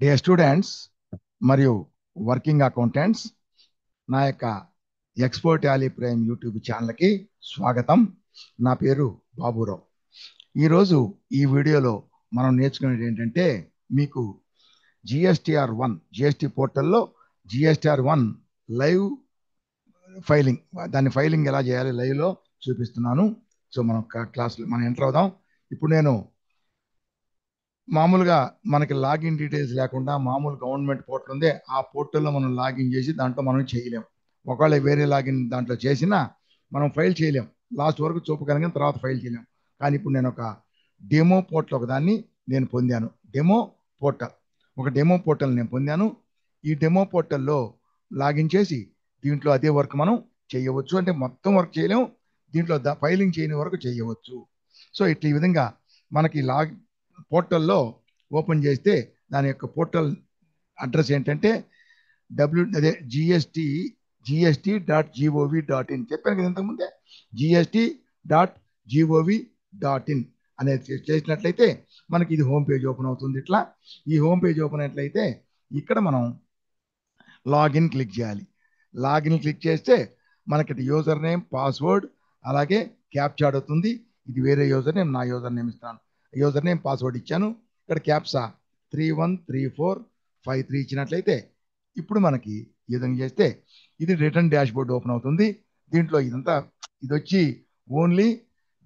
Dear students మరియు working accountants, నా యొక్క ఎక్స్పర్ట్ టాలీ ప్రైమ్ యూట్యూబ్ ఛానల్కి స్వాగతం. నా పేరు బాబురావు. ఈరోజు ఈ వీడియోలో మనం నేర్చుకునేది ఏంటంటే, మీకు జిఎస్టీ పోర్టల్లో GSTR1 లైవ్ ఫైలింగ్, దాని ఫైలింగ్ ఎలా చేయాలి లైవ్లో చూపిస్తున్నాను. సో మనం క్లాస్లో మనం ఎంటర్ అవుదాం. ఇప్పుడు నేను మామూలుగా మనకి లాగిన్ డీటెయిల్స్ లేకుండా మామూలు గవర్నమెంట్ పోర్టల్ ఉంది, ఆ పోర్టల్లో మనం లాగిన్ చేసి దాంట్లో మనం చేయలేం. ఒకవేళ వేరే లాగిన్ దాంట్లో చేసినా మనం ఫైల్ చేయలేం. లాస్ట్ వరకు చూపగలిగిన తర్వాత ఫైల్ చేయలేం. కానీ ఇప్పుడు నేను ఒక డెమో పోర్టల్ ఒకదాన్ని నేను పొందాను. ఒక డెమో పోర్టల్ నేను పొందాను. ఈ డెమో పోర్టల్లో లాగిన్ చేసి దీంట్లో అదే వర్క్ మనం చేయవచ్చు. అంటే మొత్తం వర్క్ చేయలేము, దీంట్లో ఫైలింగ్ చేయని వరకు చేయవచ్చు. సో ఇట్లా ఈ విధంగా మనకి పోర్టల్లో ఓపెన్ చేస్తే దాని యొక్క పోర్టల్ అడ్రస్ ఏంటంటే GST.gov.in. చెప్పాను కదా ఇంతకుముందే, GST.gov.in అనేది చేసినట్లయితే మనకి ఇది హోమ్ పేజ్ ఓపెన్ అవుతుంది. ఇట్లా ఈ హోమ్ పేజ్ ఓపెన్ అయినట్లయితే ఇక్కడ మనం లాగిన్ క్లిక్ చేయాలి. లాగిన్ క్లిక్ చేస్తే మనకి యూజర్ నేమ్, పాస్వర్డ్, అలాగే క్యాప్చా అడుగుతుంది. ఇది వేరే యూజర్ నేమ్, నా యూజర్ నేమ్ ఇస్తాను. యూజర్ నేమ్, పాస్వర్డ్ ఇచ్చాను. ఇక్కడ క్యాప్సా 313453 ఇచ్చినట్లయితే ఇప్పుడు మనకి ఈ విధంగా చేస్తే ఇది రిటర్న్ డాష్ బోర్డ్ ఓపెన్ అవుతుంది. దీంట్లో ఇది వచ్చి ఓన్లీ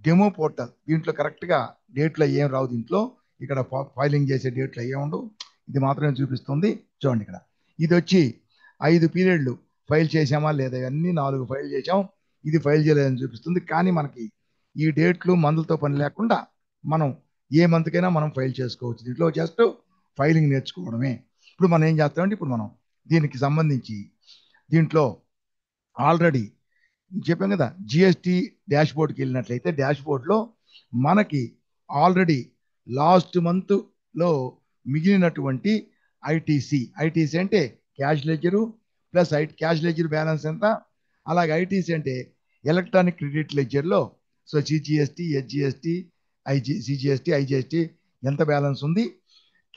డెమో పోర్టల్. దీంట్లో కరెక్ట్గా డేట్లో ఏం రావు. దీంట్లో ఇక్కడ ఫైలింగ్ చేసే డేట్లో ఏం ఉండవు, ఇది మాత్రమే చూపిస్తుంది. చూడండి, ఇక్కడ ఇది వచ్చి 5 పీరియడ్లు ఫైల్ చేసామా లేదా, అన్ని 4 ఫైల్ చేసాం, ఇది ఫైల్ చేయలేదని చూపిస్తుంది. కానీ మనకి ఈ డేట్లు మందులతో పని లేకుండా మనం ఏ మంత్కైనా మనం ఫైల్ చేసుకోవచ్చు. దీంట్లో జస్ట్ ఫైలింగ్ నేర్చుకోవడమే. ఇప్పుడు మనం ఏం చేస్తామంటే, ఇప్పుడు మనం దీనికి సంబంధించి దీంట్లో ఆల్రెడీ చెప్పాం కదా, జిఎస్టీ డాష్ బోర్డ్కి వెళ్ళినట్లయితే డాష్ బోర్డ్లో మనకి ఆల్రెడీ లాస్ట్ మంత్లో మిగిలినటువంటి ఐటీసీ అంటే cash ledger plus cash ledger balance ఎంత, అలాగే ఐటీసీ అంటే ఎలక్ట్రానిక్ క్రెడిట్ లెడ్జర్లో so CGST, SGST, CGST, IGST ఎంత బ్యాలెన్స్ ఉంది,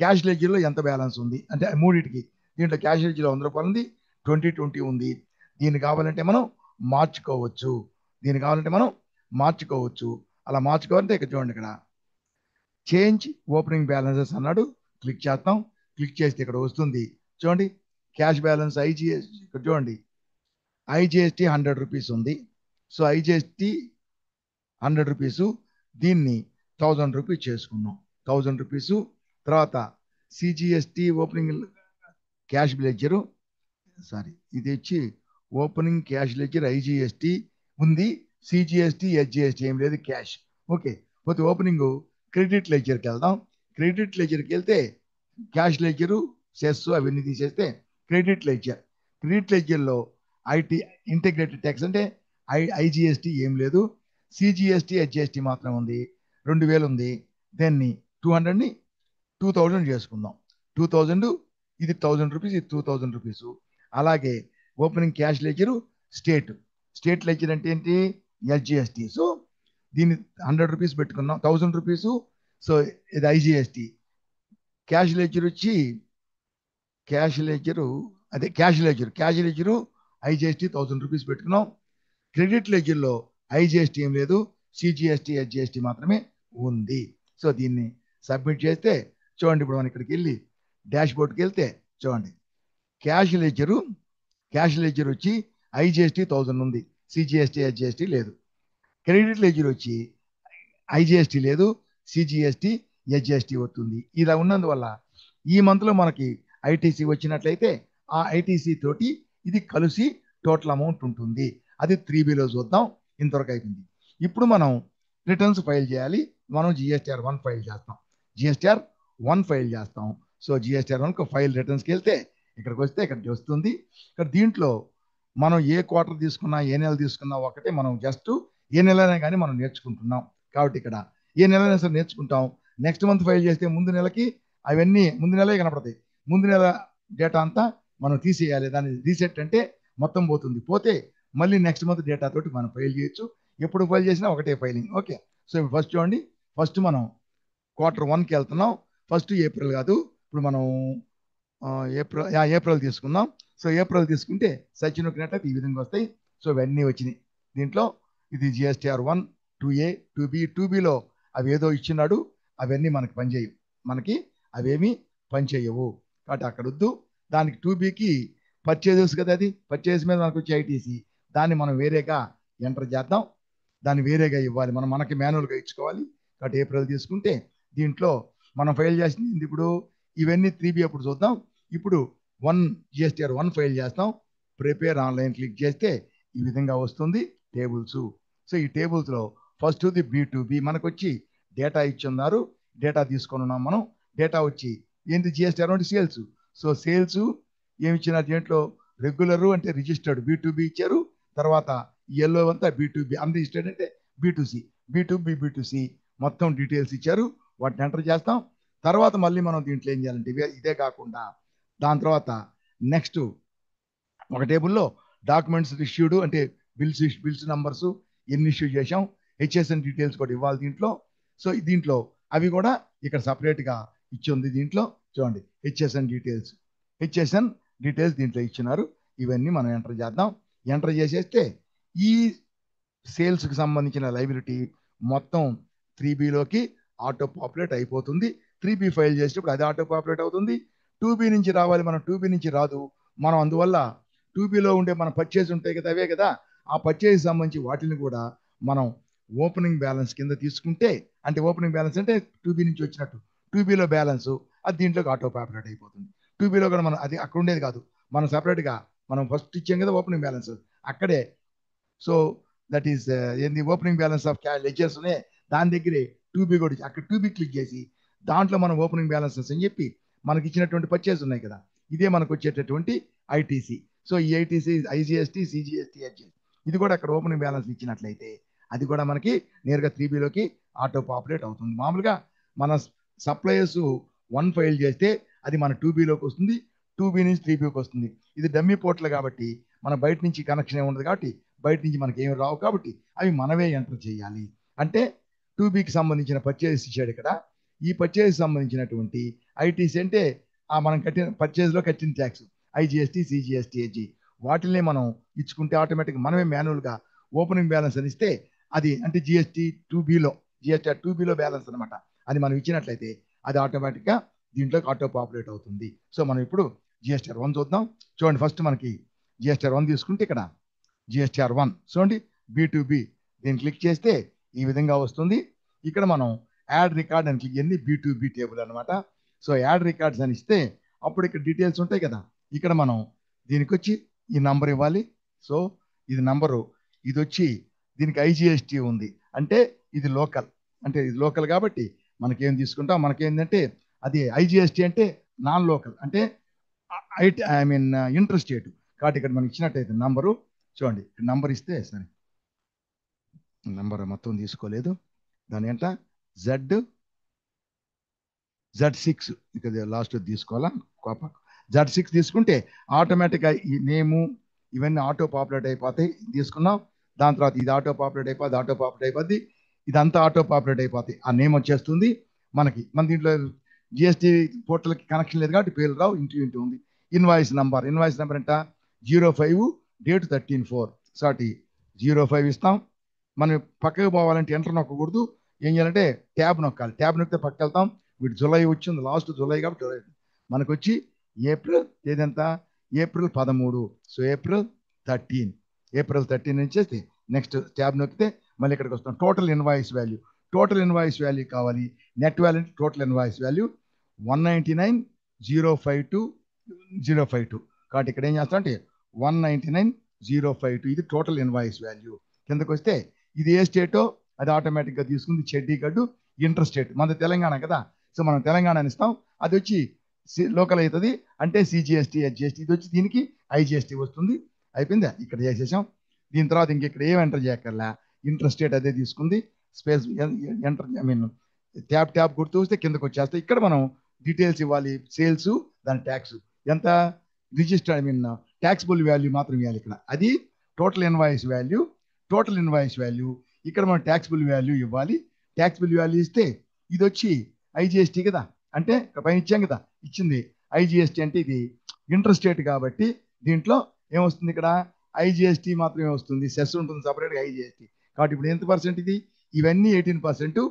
క్యాష్ లెడ్జర్లో ఎంత బ్యాలెన్స్ ఉంది, అంటే మూడింటికి. దీంట్లో క్యాష్ లెడ్జర్లో 100 రూపాయలు ఉంది, 2020 ఉంది. దీన్ని కావాలంటే మనం మార్చుకోవచ్చు. అలా మార్చుకోవాలంటే ఇక్కడ చూడండి, ఇక్కడ చేంజ్ ఓపెనింగ్ బ్యాలెన్సెస్ అన్నాడు. క్లిక్ చేస్తాం. క్లిక్ చేస్తే ఇక్కడ వస్తుంది. చూడండి, క్యాష్ బ్యాలెన్స్ ఐజిఎస్టీ. ఇక్కడ చూడండి, ఐజిఎస్టీ 100 రూపీస్ ఉంది. సో ఐజిఎస్టీ 100 రూపీసు, దీన్ని 1000 రూపీస్ చేసుకున్నాం. 1000 రూపీసు తర్వాత సిజిఎస్టీ ఓపెనింగ్ క్యాష్ లెడ్జరు, ఇది వచ్చి ఓపెనింగ్ క్యాష్ లెడ్జర్ ఐజిఎస్టీ ఉంది, సిజిఎస్టీ, హెచ్జిఎస్టీ ఏం లేదు, క్యాష్. ఓకే, పోతే ఓపెనింగ్ క్రెడిట్ లెడ్జర్కి వెళ్దాం. క్రెడిట్ లెడ్జర్కి వెళ్తే క్యాష్ లెడ్జరు, సెస్ అవన్నీ తీసేస్తే క్రెడిట్ లెడ్జర్లో ఐటీ ఇంటిగ్రేటెడ్ ట్యాక్స్ అంటే ఐజిఎస్టీ ఏం లేదు, సిజిఎస్టీ, హెచ్జిఎస్టీ మాత్రం ఉంది. 2000 ఉంది. దాన్ని 200ని 2000 చేసుకుందాం. 2000 ఇది 1000 రూపీస్, ఇది 2000 రూపీస్. అలాగే opening cash ledger state ledger అంటే ఏంటి, హెచ్జిఎస్టీ. సో దీన్ని 100 రూపీస్ పెట్టుకున్నాం, 1000 రూపీస్. సో ఇది IGST. Cash ledger IGST 1000 rupees పెట్టుకున్నాం. క్రెడిట్ లెడ్జర్లో ఐజిఎస్టీ ఏం లేదు, సిజిఎస్టీ, హెచ్జిఎస్టీ మాత్రమే ఉంది. సో దీన్ని సబ్మిట్ చేస్తే చూడండి, ఇప్పుడు మనం ఇక్కడికి వెళ్ళి డాష్ బోర్డ్కి వెళ్తే చూడండి, క్యాష్ లెడ్జర్ వచ్చి ఐజిఎస్టీ 1000 ఉంది, సిజిఎస్టీ, హెచ్జిఎస్టీ లేదు. క్రెడిట్ లెడ్జర్ వచ్చి ఐజిఎస్టీ లేదు, సిజిఎస్టీ, హెచ్జిఎస్టీ వస్తుంది. ఇలా ఉన్నందువల్ల ఈ మంత్లో మనకి ఐటీసీ వచ్చినట్లయితే ఆ ఐటీసీ తోటి ఇది కలిసి టోటల్ అమౌంట్ ఉంటుంది. అది 3Bలో చూద్దాం. ఇంతవరకు అయిపోయింది. ఇప్పుడు మనం రిటర్న్స్ ఫైల్ చేయాలి. మనం GSTR1 ఫైల్ చేస్తాం. సో GSTR1 ఫైల్ రిటర్న్స్కి వెళ్తే ఇక్కడికి వస్తే ఇక్కడ వస్తుంది. ఇక్కడ దీంట్లో మనం ఏ క్వార్టర్ తీసుకున్నా, ఏ నెల తీసుకున్నా ఒకటే. మనం జస్ట్ ఏ నెలనే కానీ మనం నేర్చుకుంటున్నాం కాబట్టి ఇక్కడ ఏ నెలైనా సరే నేర్చుకుంటాం. నెక్స్ట్ మంత్ ఫైల్ చేస్తే ముందు నెలకి అవన్నీ ముందు నెలే కనపడతాయి. ముందు నెల డేటా అంతా మనం తీసేయాలి. దాన్ని రీసెట్ అంటే మొత్తం పోతే మళ్ళీ నెక్స్ట్ మంత్ డేటా తోటి మనం ఫైల్ చేయొచ్చు. ఎప్పుడు ఫైల్ చేసినా ఒకటే ఫైలింగ్. ఓకే, సో ఫస్ట్ చూడండి, ఫస్ట్ మనం Q1కి వెళ్తున్నాం. ఫస్ట్ ఏప్రిల్ కాదు, ఇప్పుడు మనం ఏప్రిల్ తీసుకుందాం. సో ఏప్రిల్ తీసుకుంటే సచి నొక్కినట్లయితే ఈ విధంగా వస్తాయి. సో ఇవన్నీ వచ్చినాయి దీంట్లో. ఇది జిఎస్టీఆర్ 1, 2A, 2B. 2Bలో అవి ఏదో ఇచ్చినాడు, అవన్నీ మనకి పనిచేయవు, మనకి అవేమీ పనిచేయవు కాబట్టి అక్కడ వద్దు. దానికి 2Bకి పర్చేజెస్ కదా, అది పర్చేజ్ మీద మనకు వచ్చే ఐటీసీ, దాన్ని మనం వేరేగా ఎంటర్ చేద్దాం. దాన్ని వేరేగా ఇవ్వాలి, మనకి మాన్యువల్గా ఇచ్చుకోవాలి. కాబట్టి ఏప్రిల్ తీసుకుంటే దీంట్లో మనం ఫైల్ చేసింది ఇప్పుడు ఇవన్నీ 3B అప్పుడు చూద్దాం. ఇప్పుడు జిఎస్టీఆర్ 1 ఫైల్ చేస్తాం. ప్రిపేర్ ఆన్లైన్ క్లిక్ చేస్తే ఈ విధంగా వస్తుంది టేబుల్స్. సో ఈ టేబుల్స్లో ఫస్ట్ ది B2B మనకు వచ్చి డేటా ఇచ్చున్నారు, డేటా తీసుకొని ఉన్నాం మనం. డేటా వచ్చి ఏంటి, జిఎస్టీఆర్ అంటే సేల్స్. సో సేల్స్ ఏమి ఇచ్చినారు దీంట్లో, రెగ్యులర్ అంటే రిజిస్టర్డ్ B2B ఇచ్చారు. తర్వాత ఎల్లో అంతా B2B, అన్రిజిస్టర్డ్ అంటే B2C, B2B B2C మొత్తం డీటెయిల్స్ ఇచ్చారు. వాటిని ఎంటర్ చేస్తాం. తర్వాత మళ్ళీ మనం దీంట్లో ఏం చేయాలంటే ఇదే కాకుండా దాని తర్వాత నెక్స్ట్ ఒక టేబుల్లో డాక్యుమెంట్స్ ఇష్యూడ్ అంటే బిల్స్ నంబర్స్ ఎన్ని ఇష్యూ చేసాం, హెచ్ఎస్ఎన్ డీటెయిల్స్ కూడా ఇవ్వాలి దీంట్లో. సో దీంట్లో అవి కూడా ఇక్కడ సపరేట్గా ఇచ్చి ఉంది. దీంట్లో చూడండి హెచ్ఎస్ఎన్ డీటెయిల్స్ దీంట్లో ఇచ్చినారు. ఇవన్నీ మనం ఎంటర్ చేద్దాం. ఎంటర్ చేసేస్తే ఈ సేల్స్కి సంబంధించిన లైబిలిటీ మొత్తం 3Bలోకి ఆటో పాపులేట్ అయిపోతుంది. 3B ఫైల్ చేసేటప్పుడు అది ఆటో పాపులేట్ అవుతుంది. 2B నుంచి రావాలి, మనం 2B నుంచి రాదు. మనం అందువల్ల 2Bలో ఉండే మన పర్చేజ్ ఉంటాయి కదా, అవే కదా, ఆ పర్చేజ్ సంబంధించి వాటిని కూడా మనం ఓపెనింగ్ బ్యాలెన్స్ కింద తీసుకుంటే, అంటే ఓపెనింగ్ బ్యాలెన్స్ అంటే 2B నుంచి వచ్చినట్టు 2Bలో బ్యాలెన్స్ అది దీంట్లోకి ఆటో పాపులేట్ అయిపోతుంది. 2Bలో కూడా మనం అది అక్కడ ఉండేది కాదు, మనం సపరేట్గా మనం ఫస్ట్ ఇచ్చాం కదా ఓపెనింగ్ బ్యాలెన్స్ అక్కడే. సో దట్ ఈస్ ఏంది ఓపెనింగ్ బ్యాలెన్స్ ఆఫ్ లెడ్జర్స్ దాని దగ్గరే 2B కూడా అక్కడ 2B క్లిక్ చేసి దాంట్లో మనం ఓపెనింగ్ బ్యాలెన్సెస్ అని చెప్పి మనకి ఇచ్చినటువంటి పర్చేజ్ ఉన్నాయి కదా, ఇదే మనకు వచ్చేటటువంటి ఐటీసీ. సో ఈ ఐటీసీ ఐజిఎస్టీ, సిజిఎస్టీ, హెచ్ఎస్ ఇది కూడా అక్కడ ఓపెనింగ్ బ్యాలెన్స్ ఇచ్చినట్లయితే అది కూడా మనకి నేరుగా 3Bలోకి ఆటో పాపులేట్ అవుతుంది. మామూలుగా మన సప్లయర్స్ 1 ఫైల్ చేస్తే అది మన 2Bలోకి వస్తుంది, 2B నుంచి 3Bకి వస్తుంది. ఇది డమ్మీ పోర్టల్ కాబట్టి మన బయట నుంచి కనెక్షన్ ఏమి ఉండదు కాబట్టి బయట నుంచి మనకి ఏమి రావు కాబట్టి అవి మనమే ఎంటర్ చేయాలి. అంటే 2Bకి సంబంధించిన పర్చేజ్ ఇచ్చాడు ఇక్కడ. ఈ పర్చేజ్ సంబంధించినటువంటి ఐటీసీ అంటే మనం కట్టిన పర్చేజ్లో కట్టిన ట్యాక్స్ ఐజిఎస్టీ, సిజిఎస్టీ, హెచ్జి వాటిని మనం ఇచ్చుకుంటే ఆటోమేటిక్గా మనమే మాన్యువల్గా ఓపెనింగ్ బ్యాలెన్స్ అని ఇస్తే అది అంటే జిఎస్టీఆర్ 2Bలో బ్యాలెన్స్ అనమాట. అది మనం ఇచ్చినట్లయితే అది ఆటోమేటిక్గా దీంట్లోకి ఆటో పాపులేట్ అవుతుంది. సో మనం ఇప్పుడు జిఎస్టీఆర్ 1 చూద్దాం. చూడండి ఫస్ట్ మనకి జిఎస్టీఆర్ 1 తీసుకుంటే ఇక్కడ జిఎస్టీఆర్ 1 చూడండి B2B దీన్ని క్లిక్ చేస్తే ఈ విధంగా వస్తుంది. ఇక్కడ మనం యాడ్ రికార్డ్ అని క్లిక్ చేయండి, B2B టేబుల్ అనమాట. సో యాడ్ రికార్డ్స్ అని ఇస్తే అప్పుడు ఇక్కడ డీటెయిల్స్ ఉంటాయి కదా, ఇక్కడ మనం దీనికి వచ్చి ఈ నంబర్ ఇవ్వాలి. సో ఇది నంబరు, ఇది వచ్చి దీనికి ఐజిఎస్టీ ఉంది అంటే ఇది లోకల్, అంటే ఇది లోకల్ కాబట్టి మనకేం తీసుకుంటాం, మనకేంటంటే అది ఐజిఎస్టీ అంటే నాన్ లోకల్ అంటే ఇంటర్ స్టేట్ కాబట్టి ఇక్కడ మనకి ఇచ్చినట్టయితే నంబరు చూడండి, నంబర్ ఇస్తే సరే నంబర్ మొత్తం తీసుకోలేదు, దాని ఎంత Z6 ఇక్కడ లాస్ట్ తీసుకోవాలా, Z6 తీసుకుంటే ఆటోమేటిక్గా ఈ నేము ఇవన్నీ ఆటో పాపులేట్ అయిపోతాయి. తీసుకున్నాం, దాని తర్వాత ఇది ఆటో పాపులేట్ అయిపోద్ది, ఇదంతా ఆటో పాపులేట్ అయిపోతాయి. ఆ నేమ్ వచ్చేస్తుంది మనకి. మన దీంట్లో జిఎస్టీ పోర్టల్కి కనెక్షన్ లేదు కాబట్టి పేర్లు రావు, ఇంటూ ఉంది. ఇన్వాయిస్ నెంబర్ ఎంత 05 డేట్ 13/4 సాటి 05 ఇస్తాం. మనం పక్కకు పోవాలంటే ఎంటర్ నొక్కకూడదు, ఏం చేయాలంటే ట్యాబ్ నొక్కాలి. ట్యాబ్ నొక్కితే పక్కకి వెళ్తాం. వీటి జూలై వచ్చింది, లాస్ట్ జూలై కాబట్టి జూలై మనకు వచ్చి ఏప్రిల్ తేదీ ఎంత, ఏప్రిల్ 13. సో ఏప్రిల్ 13 నుంచి నెక్స్ట్ ట్యాబ్ నొక్కితే మళ్ళీ ఇక్కడికి వస్తాం. టోటల్ ఇన్వాయిస్ వాల్యూ కావాలి. Net value total invoice value 199,052 కాబట్టి ఇక్కడ ఏం చేస్తాం అంటే 199,052 ఇది టోటల్ ఇన్వాయిస్ వాల్యూ. కిందకు వస్తే ఇది ఏ స్టేటో అది ఆటోమేటిక్గా తీసుకుంది, చండీగఢ్ ఇంటర్ స్టేట్, మన తెలంగాణ కదా. సో మనం తెలంగాణ ఇస్తాం, అది వచ్చి లోకల్ అవుతుంది అంటే సిజిఎస్టీ, హెచ్జిఎస్టీ, ఇది వచ్చి దీనికి ఐజిఎస్టీ వస్తుంది. అయిపోయిందా, ఇక్కడ చేసేసాం. దీని తర్వాత ఇంకెక్కడ ఏం ఎంటర్ చేయక్కర్లా, ఇంటర్ స్టేట్ అదే తీసుకుంది. స్పేస్ ఎంటర్ ట్యాబ్ గుర్తు వస్తే కిందకు వచ్చేస్తాయి. ఇక్కడ మనం డీటెయిల్స్ ఇవ్వాలి, సేల్స్ దాని ట్యాక్స్ ఎంత, రిజిస్టర్ ట్యాక్సిబుల్ వాల్యూ మాత్రం ఇవ్వాలి ఇక్కడ. అది టోటల్ ఇన్వాయిస్ వాల్యూ ఇక్కడ మనం ట్యాక్సిబుల్ వాల్యూ ఇవ్వాలి. ట్యాక్సిబుల్ వాల్యూ ఇస్తే ఇది వచ్చి ఐజిఎస్టీ కదా, అంటే పైన ఇచ్చాం కదా, ఇచ్చింది ఐజిఎస్టీ అంటే ఇది ఇంట్రెస్టేట్ కాబట్టి దీంట్లో ఏమొస్తుంది ఇక్కడ ఐజిఎస్టీ మాత్రమే వస్తుంది, సెస్ ఉంటుంది సపరేట్గా ఐజిఎస్టీ. కాబట్టి ఇప్పుడు ఎంత పర్సెంట్ ఇది? ఇవన్నీ 18%.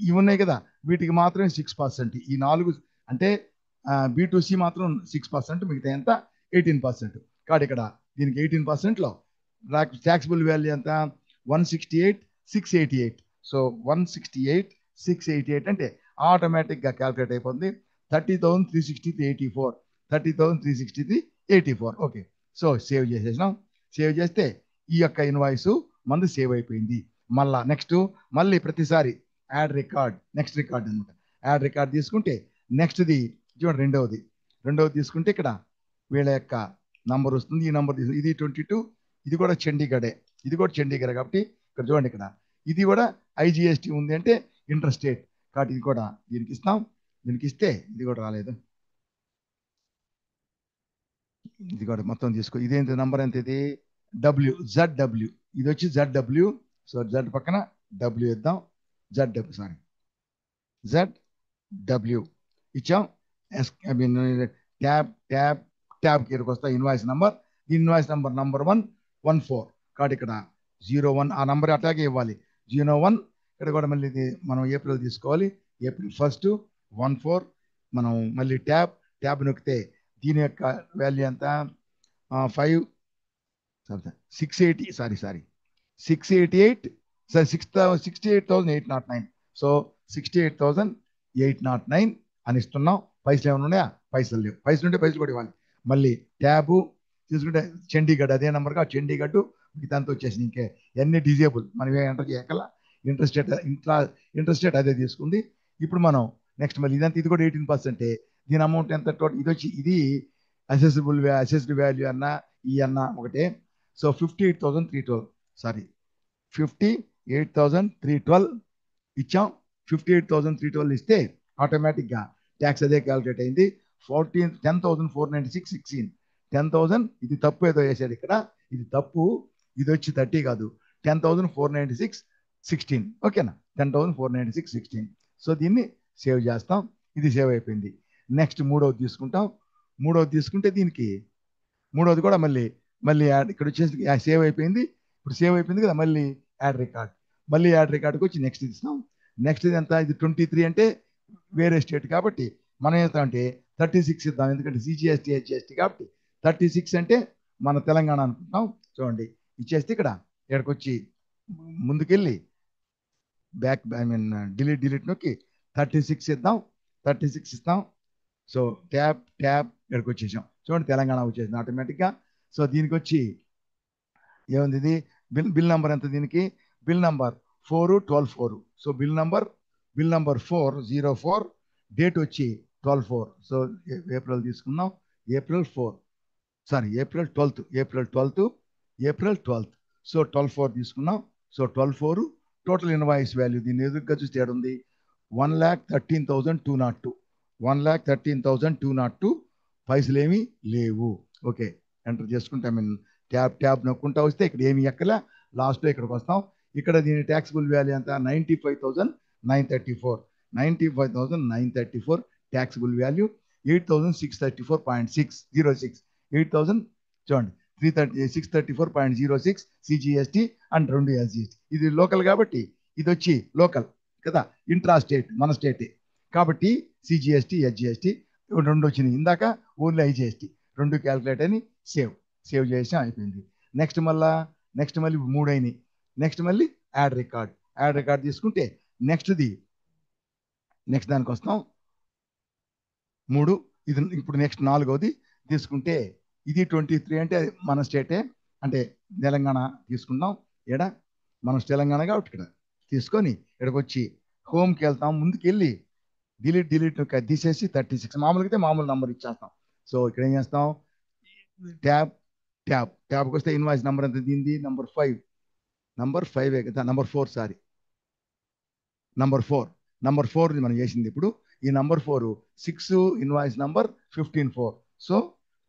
ఇవి ఉన్నాయి కదా, వీటికి మాత్రమే 6%. ఈ 4 అంటే B2C మాత్రం 6%, మిగతా ఎంత 18%. కాబట్టి ఇక్కడ దీనికి 18%లో ట్యాక్సిబుల్ వాల్యూ ఎంత? 168,688. సో 168,688 అంటే ఆటోమేటిక్గా క్యాల్కులేట్ అయిపోతుంది. 30,363.84. 30,363.84. ఓకే, సో సేవ్ చేసేసినాం. సేవ్ చేస్తే ఈ యొక్క ఇన్వాయిస్ మంది సేవ్ అయిపోయింది. మళ్ళీ ప్రతిసారి యాడ్ రికార్డ్, నెక్స్ట్ రికార్డ్ అనమాట. యాడ్ రికార్డ్ తీసుకుంటే నెక్స్ట్ది చూడండి, రెండవది తీసుకుంటే ఇక్కడ వీళ్ళ యొక్క నంబర్ వస్తుంది. ఈ నంబర్ తీసుకుంటే ఇది 22, ఇది కూడా చండీగఢ్ కాబట్టి ఇక్కడ చూడండి, ఇక్కడ ఇది కూడా ఐజిఎస్టీ ఉంది అంటే ఇంట్రెస్టేట్ కాబట్టి ఇది కూడా దీనికి ఇస్తాం. దీనికి ఇస్తే ఇది కూడా రాలేదు, ఇది కూడా మొత్తం తీసుకో. ఇదేంటి నంబర్ ఎంత? ఇది ZW, ఇది వచ్చి ZW. సో జెడ్ పక్కన డబ్ల్యూ ఇద్దాం, ZW ఇచ్చాం. ట్యాబ్ ఇక్కడికి వస్తా ఇన్వాయిస్ నంబర్. ఇన్వాయిస్ నంబర్ 114 కాబట్టి ఇక్కడ 01 ఆ నంబర్ అట్లాగే ఇవ్వాలి. 01 ఇక్కడ కూడా మళ్ళీ ఇది మనం ఏప్రిల్ తీసుకోవాలి. ఏప్రిల్ 1, 14 మనం మళ్ళీ ట్యాబ్ నొక్కితే దీని యొక్క వాల్యూ ఎంత? 68,809. సో 68,809 అని ఇస్తున్నాం. పైసలు ఏమైనా ఉన్నాయా? పైసలు లేవు. పైసలు ఉంటే పైసలు కూడా ఇవ్వాలి. మళ్ళీ ట్యాబు తీసుకుంటే చండీగఢ్ అదే నెంబర్గా చండీగఢ్ మిగతాంతా వచ్చేసి ఇంకే అన్ని డిజేబుల్, మనం ఎంటర్ చేయగల. ఇంట్రెస్టేట్ అదే తీసుకుంది. ఇప్పుడు మనం నెక్స్ట్ మళ్ళీ ఇదంతా ఇది కూడా 18%. దీని అమౌంట్ ఎంత టోటల్? ఇది అసెస్డ్ వాల్యూ అన్నా ఈ అన్నా ఒకటే. సో 58,312 ఇచ్చాం. 58,312 ఇస్తే ఆటోమేటిక్గా ట్యాక్స్ అదే క్యాలిక్యులేట్ అయింది. 10,496.16. 10,000 ఇది తప్పు ఏదో వేసాడు ఇక్కడ, ఇది తప్పు, ఇది వచ్చి 30 కాదు, 10,496.16. ఓకేనా, 10,496.16. సో దీన్ని సేవ్ చేస్తాం. ఇది సేవ్ అయిపోయింది. నెక్స్ట్ మూడవది తీసుకుంటే దీనికి మూడవది కూడా మళ్ళీ ఇక్కడ వచ్చేసి సేవ్ అయిపోయింది. ఇప్పుడు సేవ్ అయిపోయింది కదా, మళ్ళీ యాడ్ రికార్డ్కి వచ్చి నెక్స్ట్ ఇస్తాం. నెక్స్ట్ ఇది ఎంత? ఇది 23 అంటే వేరే స్టేట్ కాబట్టి మనం ఏంటంటే 36 ఇద్దాం, ఎందుకంటే సిజిఎస్టీ హెచ్జిఎస్టీ కాబట్టి 36 అంటే మన తెలంగాణ అనుకుంటాం. చూడండి, ఇచ్చేస్తే ఇక్కడికి వచ్చి ముందుకెళ్ళి డిలీట్ నొక్కి 36 ఇద్దాం. 36 ఇస్తాం. సో ట్యాబ్ ఇక్కడికి వచ్చేసాం. చూడండి, తెలంగాణ వచ్చేసింది ఆటోమేటిక్గా. సో దీనికి వచ్చి ఏముంది? ఇది బిల్ నంబర్ ఎంత? దీనికి bill number 4/12/4. So bill number 404, date వచ్చి 12/4. సో ఏప్రిల్ తీసుకుందాం. April 12th. సో 12/4 తీసుకున్నాం. సో 12/4 టోటల్ ఇన్వాయిస్ వాల్యూ దీన్ని ఎదురుగా చూస్తే ఏడుంది? 1,13,202. 1,13,202. పైసలు ఏమీ లేవు. ఓకే, ఎంటర్ చేసుకుంటే ట్యాబ్ నొక్కుంటా వస్తే ఇక్కడ ఏమి ఎక్కలే. లాస్ట్లో ఇక్కడికి వస్తాం. ఇక్కడ దీని ట్యాక్సిబుల్ వాల్యూ ఎంత? 95,934. 95,934 ట్యాక్సిబుల్ వాల్యూ. 8,634.606. 8,000 చూడండి, 634.06 సిజిఎస్టీ అండ్ 2 ఎస్జిఎస్టీ. ఇది లోకల్ కాబట్టి ఇది వచ్చి లోకల్ కదా, ఇంట్రా స్టేట్ మన స్టేటే కాబట్టి సిజిఎస్టీ హెచ్జిఎస్టీ 2 వచ్చినాయి. ఇందాక ఓన్లీ ఐజిఎస్టీ 2 క్యాల్కులేట్ అని సేవ్ చేసి అయిపోయింది. నెక్స్ట్ మళ్ళీ 3 అయినాయి. నెక్స్ట్ మళ్ళీ యాడ్ రికార్డ్ తీసుకుంటే నెక్స్ట్ దానికి వస్తాం. 3 ఇది ఇప్పుడు నెక్స్ట్ 4వది తీసుకుంటే ఇది 23 అంటే మన స్టేటే, అంటే తెలంగాణ తీసుకుందాం. మన తెలంగాణ కాబట్టి ఇక్కడ తీసుకొని ఇక్కడికి వచ్చి హోమ్కి వెళ్తాం. ముందుకు వెళ్ళి డిలీట్ తీసేసి 36 మామూలుగా అయితే మామూలు నంబర్ ఇచ్చేస్తాం. సో ఇక్కడ ఏం చేస్తాం? ట్యాబ్కి వస్తే ఇన్వాయిస్ నెంబర్ ఎంత? దీనిది నంబర్ 5 కదా, నంబర్ 4 మనం చేసింది. ఇప్పుడు ఈ నంబర్ 6 ఇన్వాయిస్ నంబర్ 15/4. సో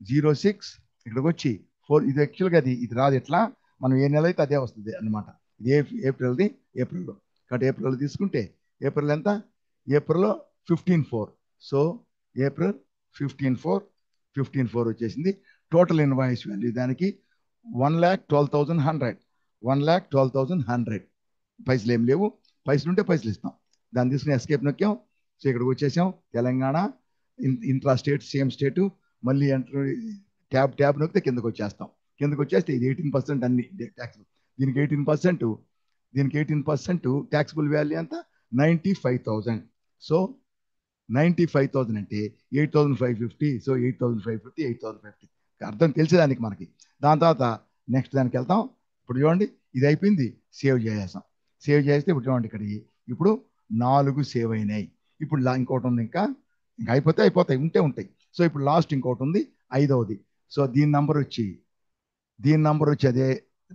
06 ఇక్కడికి వచ్చి 4. ఇది యాక్చువల్గా ఇది రాదు, ఎట్లా మనం ఏ నెల అయితే అదే వస్తుంది అనమాట. ఇది ఏప్రిల్లో కాబట్టి ఏప్రిల్ తీసుకుంటే ఏప్రిల్ ఎంత? ఏప్రిల్లో 15/4. సో ఏప్రిల్ 15,4 వచ్చేసింది. టోటల్ ఇన్వాయిస్ వాల్యూ దానికి 1,12,100. 1,12,100 పైసలు ఏం లేవు. పైసలు ఉంటే పైసలు ఇస్తాం. దాన్ని తీసుకుని ఎస్కేప్ నొక్కాం. సో ఇక్కడికి వచ్చేసాం. తెలంగాణ ఇంట్రా స్టేట్ సేమ్ స్టేటు. మళ్ళీ ఎంటర్ ట్యాబ్ నొక్కితే కిందకు వచ్చేస్తాం. కిందకు వచ్చేస్తే ఇది 18% అన్ని ట్యాక్స్. దీనికి 18% ట్యాక్సిబుల్ వాల్యూ ఎంత 95,000. సో 95,000 అంటే 8,550. సో 8,550 8,550 అర్థం తెలిసేదానికి మనకి. దాని తర్వాత నెక్స్ట్ దానికి వెళ్తాం. ఇప్పుడు చూడండి ఇది అయిపోయింది. సేవ్ చేసేస్తాం. సేవ్ చేస్తే ఇప్పుడు చూడండి ఇక్కడ ఇప్పుడు 4 సేవ్ అయినాయి. ఇప్పుడు ఇంకోటి ఉంది. ఇంకా అయిపోతాయి ఉంటాయి. సో ఇప్పుడు లాస్ట్ ఇంకోటి ఉంది 5వది. సో దీని నంబర్ వచ్చి అదే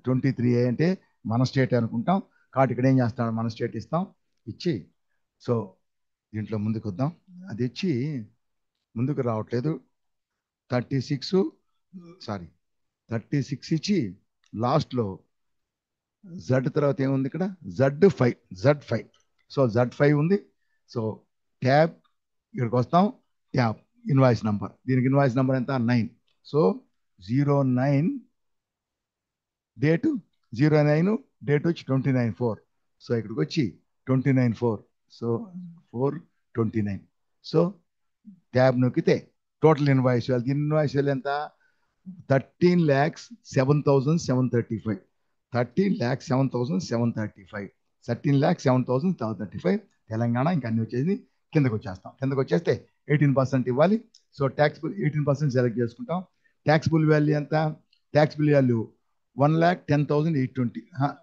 23A అంటే మన స్టేట్ అనుకుంటాం. కాబట్టి ఇక్కడ ఏం చేస్తాం, మన స్టేట్ ఇస్తాం. ఇచ్చి సో దీంట్లో ముందుకు వద్దాం. అది ఇచ్చి ముందుకు రావట్లేదు. 36 ఇచ్చి లాస్ట్లో జడ్ తర్వాత ఏముంది ఇక్కడ Z5. సో Z5 ఉంది. సో ట్యాబ్ ఇక్కడికి వస్తాం. Tab invoice number. దీనికి ఇన్వాయిస్ నంబర్ ఎంత 9. సో 09 డేటు 09 డేట్ వచ్చి 29/4. సో ఇక్కడికి వచ్చి 29/4. సో 4/29. సో ట్యాబ్ నొక్కితే టోటల్ ఇన్వాయిస్ వాల్యూ. దీని ఇన్వాయిస్ వాల్యూ ఎంత 13,07,735. 13,07,735. 13,07,735 తెలంగాణ. ఇంకా అన్ని వచ్చేసి కిందకు వచ్చేస్తాం. కిందకు వచ్చేస్తే 18% ఇవ్వాలి. సో ట్యాక్సిబుల్ 18% సెలెక్ట్ చేసుకుంటాం. ట్యాక్సిబుల్ వాల్యూ ఎంత, ట్యాక్సిబుల్ వాల్యూ 1,10,820.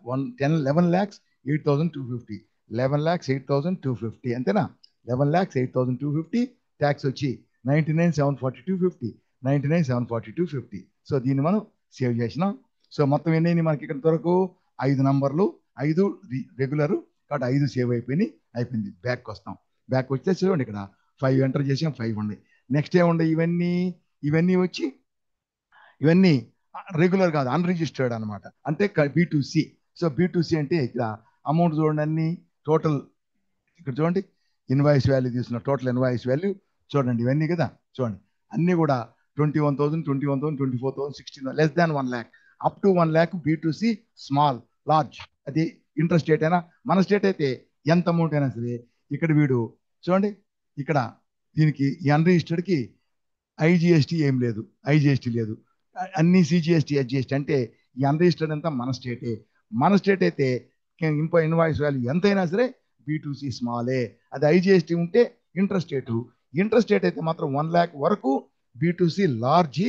11,08,250. 11,08,250 అంతేనా. 11,08,250. ట్యాక్స్ వచ్చి 99,742.50. 99,742.50. సో దీన్ని మనం సేవ్ చేసినాం. సో మొత్తం ఎన్ని మనకి ఇక్కడ వరకు 5 నంబర్లు, 5 రెగ్యులర్. కాబట్టి 5 సేవ్ అయిపోయింది. బ్యాక్ వస్తాం. బ్యాక్ వస్తే చూడండి ఇక్కడ 5 ఎంటర్ చేసాం. 5 ఉన్నాయి. నెక్స్ట్ ఏముండే ఇవన్నీ వచ్చి ఇవన్నీ రెగ్యులర్ కాదు, అన్రిజిస్టర్డ్ అనమాట. అంటే B2C. సో B2C అంటే ఇక్కడ అమౌంట్ చూడండి. అన్ని టోటల్ ఇక్కడ చూడండి. ఇన్వాయిస్ వాల్యూ తీసుకున్న టోటల్ ఇన్వాయిస్ వాల్యూ చూడండి. ఇవన్నీ కదా చూడండి. అన్నీ కూడా 21,000, 21,000, 24,000, 16,000, less than 1 lakh, up to 1 lakh B2C, small, large. అది ఇంటర్ స్టేట్ అయినా మన స్టేట్ అయితే ఎంత అమౌంట్ అయినా సరే. ఇక్కడ వీడు చూడండి. ఇక్కడ దీనికి ఈ అన్రిజిస్టర్డ్కి IGST ఏం లేదు. IGST లేదు. అన్ని CGST HGST. అంటే ఈ అన్రిజిస్టర్డ్ అంతా మన స్టేటే. మన స్టేట్ అయితే ఇన్వాయిస్ వాల్యూ ఎంతైనా సరే B2C స్మాలే. అది IGST ఉంటే ఇంటర్ స్టేట్ అయితే మాత్రం 1 lakh వరకు B2C లార్జ్.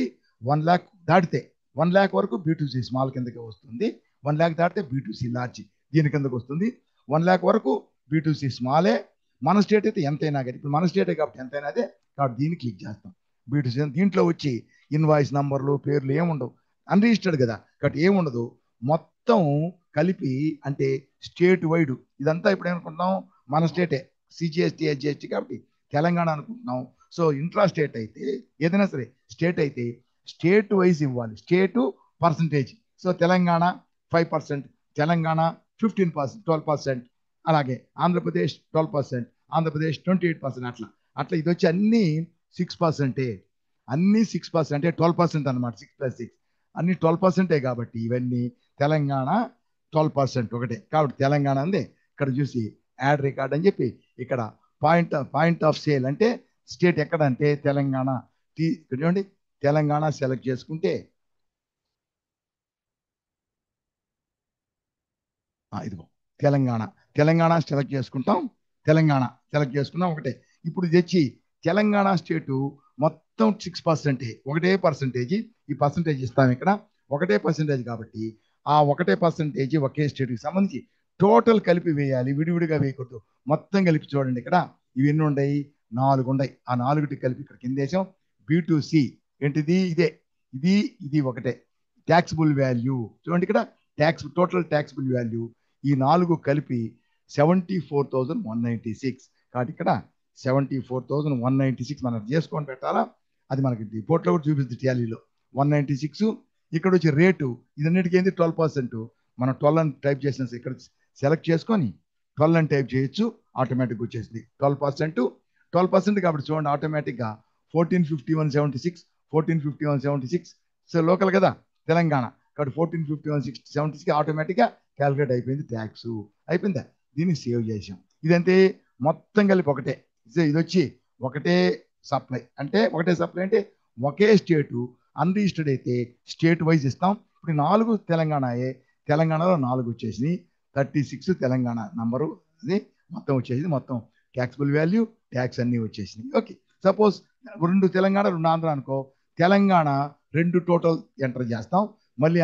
1 lakh దాటితే 1 lakh వరకు B2C స్మాల్ కిందకి వస్తుంది. 1 lakh దాటితే B2C లార్జ్ దీని కిందకి వస్తుంది. 1 lakh వరకు B2C స్మాలే. మన స్టేట్ అయితే ఎంతైనా కానీ, ఇప్పుడు మన స్టేటే కాబట్టి ఎంతైనా అదే. కాబట్టి దీన్ని క్లిక్ చేస్తాం. B2C దీంట్లో వచ్చి ఇన్వాయిస్ నంబర్లు, పేర్లు ఏముండవు. అన్రిజిస్టర్డ్ కదా కాబట్టి ఏముండదు. మొత్తం కలిపి అంటే స్టేట్ వైడ్ ఇదంతా ఇప్పుడు ఏమనుకుంటున్నాం, మన స్టేటే. CGST HGST కాబట్టి తెలంగాణ అనుకుంటున్నాం. సో ఇంట్రా స్టేట్ అయితే ఏదైనా సరే స్టేట్ అయితే స్టేట్ వైజ్ ఇవ్వాలి. స్టేటు పర్సంటేజ్. సో తెలంగాణ 5%, తెలంగాణ 15%, 12%. అలాగే ఆంధ్రప్రదేశ్ 12%, ఆంధ్రప్రదేశ్ 28%. అట్లా ఇది వచ్చి అన్ని 6%. అన్ని 6% అంటే 12% అనమాట. 6 + 6 అన్ని 12% కాబట్టి ఇవన్నీ తెలంగాణ 12% ఒకటే. కాబట్టి తెలంగాణ అందే. ఇక్కడ చూసి యాడ్ రికార్డ్ అని చెప్పి ఇక్కడ పాయింట్ ఆఫ్ సేల్ అంటే స్టేట్ ఎక్కడ అంటే తెలంగాణ. చూడండి తెలంగాణ సెలెక్ట్ చేసుకుంటే ఇదిగో తెలంగాణ సెలెక్ట్ చేసుకుంటాం. తెలంగాణ సెలెక్ట్ చేసుకున్నాం ఒకటే. ఇప్పుడు తెచ్చి తెలంగాణ స్టేటు మొత్తం 6%. ఒకటే పర్సంటేజ్. ఈ పర్సంటేజ్ ఇస్తాం ఇక్కడ. ఒకటే పర్సంటేజ్ కాబట్టి ఆ ఒకటే పర్సంటేజ్ ఒకే స్టేట్కి సంబంధించి టోటల్ కలిపి వేయాలి. విడివిడిగా వేయకూడదు. మొత్తం కలిపి చూడండి. ఇక్కడ ఇవి ఎన్ని ఉన్నాయి, 4 ఉన్నాయి. ఆ 4టి కలిపి ఇక్కడ కింద వేసాం. B2C ఏంటిది, ఇది ఒకటే. ట్యాక్సిబుల్ వాల్యూ చూడండి ఇక్కడ టోటల్ ట్యాక్సిబుల్ వాల్యూ ఈ 4 కలిపి 74,196. కాబట్టి ఇక్కడ 74,196 మనం చేసుకొని పెట్టాలా. అది మనకి రిపోర్ట్లో కూడా చూపిస్తుంది. టాలీలో 196. ఇక్కడ వచ్చి రేటు ఇదన్నిటికీ ఏంది 12%. మనం 12 అని టైప్ చేసిన ఇక్కడ సెలెక్ట్ చేసుకొని 12 అని టైప్ చేయొచ్చు. ఆటోమేటిక్గా వచ్చేసింది 12%. 12% కాబట్టి చూడండి ఆటోమేటిక్గా 145176 145176. సో లోకల్ కదా తెలంగాణ, కాబట్టి 145176 ఆటోమేటిక్గా క్యాలిక్యులేట్ అయిపోయింది ట్యాక్స్. అయిపోయిందా? దీన్ని సేవ్ చేసాం. ఇదంతే మొత్తం కలిపి ఒకటే. ఇది వచ్చి ఒకటే సప్లై అంటే ఒకే స్టేటు అన్రిజిస్టర్డ్ అయితే స్టేట్ వైజ్ ఇస్తాం. ఇప్పుడు 4 తెలంగాణయే, తెలంగాణలో 4 వచ్చేసినాయి. 36 తెలంగాణ నంబరు, అది మొత్తం వచ్చేసింది. మొత్తం ట్యాక్సిబుల్ వాల్యూ, ట్యాక్స్ అన్నీ వచ్చేసినాయి. ఓకే, సపోజ్ 2 తెలంగాణ 2 ఆంధ్ర అనుకో, తెలంగాణ 2 టోటల్ ఎంటర్ చేస్తాం. మళ్ళీ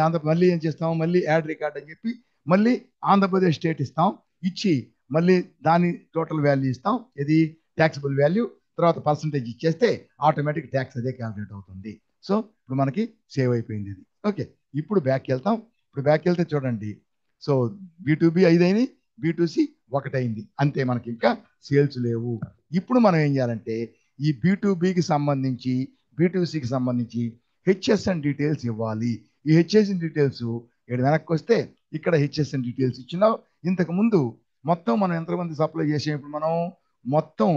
ఏం చేస్తాం, మళ్ళీ యాడ్ రికార్డ్ అని చెప్పి మళ్ళీ ఆంధ్రప్రదేశ్ స్టేట్ ఇస్తాం. ఇచ్చి మళ్ళీ దాని టోటల్ వాల్యూ ఇస్తాం, ఇది ట్యాక్సిబుల్ వాల్యూ. తర్వాత పర్సంటేజ్ ఇచ్చేస్తే ఆటోమేటిక్ ట్యాక్స్ అదే క్యాలిక్యులేట్ అవుతుంది. సో ఇప్పుడు మనకి సేవ్ అయిపోయింది ఇది. ఓకే, ఇప్పుడు బ్యాక్కి వెళ్తాం. ఇప్పుడు బ్యాక్కి వెళ్తే చూడండి, సో B2B 5 అయినాయి, B2C 1 అయింది. అంతే, మనకి ఇంకా సేల్స్ లేవు. ఇప్పుడు మనం ఏం చేయాలంటే ఈ B2Bకి సంబంధించి B2Cకి సంబంధించి HSN డీటెయిల్స్ ఇవ్వాలి. ఈ HSN డీటెయిల్స్ ఇక్కడ వెనక్కి వస్తే ఇక్కడ HSN డీటెయిల్స్ ఇచ్చినాం. ఇంతకు ముందు మొత్తం మనం ఎంతమంది సప్లై చేసాం, ఇప్పుడు మనం మొత్తం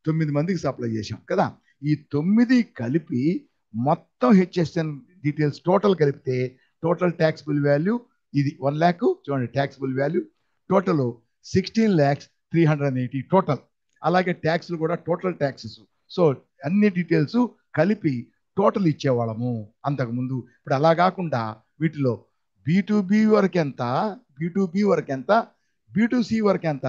9 మందికి సప్లై చేసాం కదా. ఈ 9 కలిపి మొత్తం HSN డీటెయిల్స్ టోటల్ కలిపితే టోటల్ ట్యాక్సిబుల్ వాల్యూ ఇది 1 lakh. చూడండి, ట్యాక్సిబుల్ వాల్యూ టోటల్ 16,380 టోటల్. అలాగే ట్యాక్స్లు కూడా టోటల్ ట్యాక్సెస్. సో అన్ని డీటెయిల్స్ కలిపి టోటల్ ఇచ్చేవాళ్ళము అంతకుముందు. ఇప్పుడు అలా కాకుండా వీటిలో B2B వరకు ఎంత, B2B వరకు ఎంత, B2C వరకు ఎంత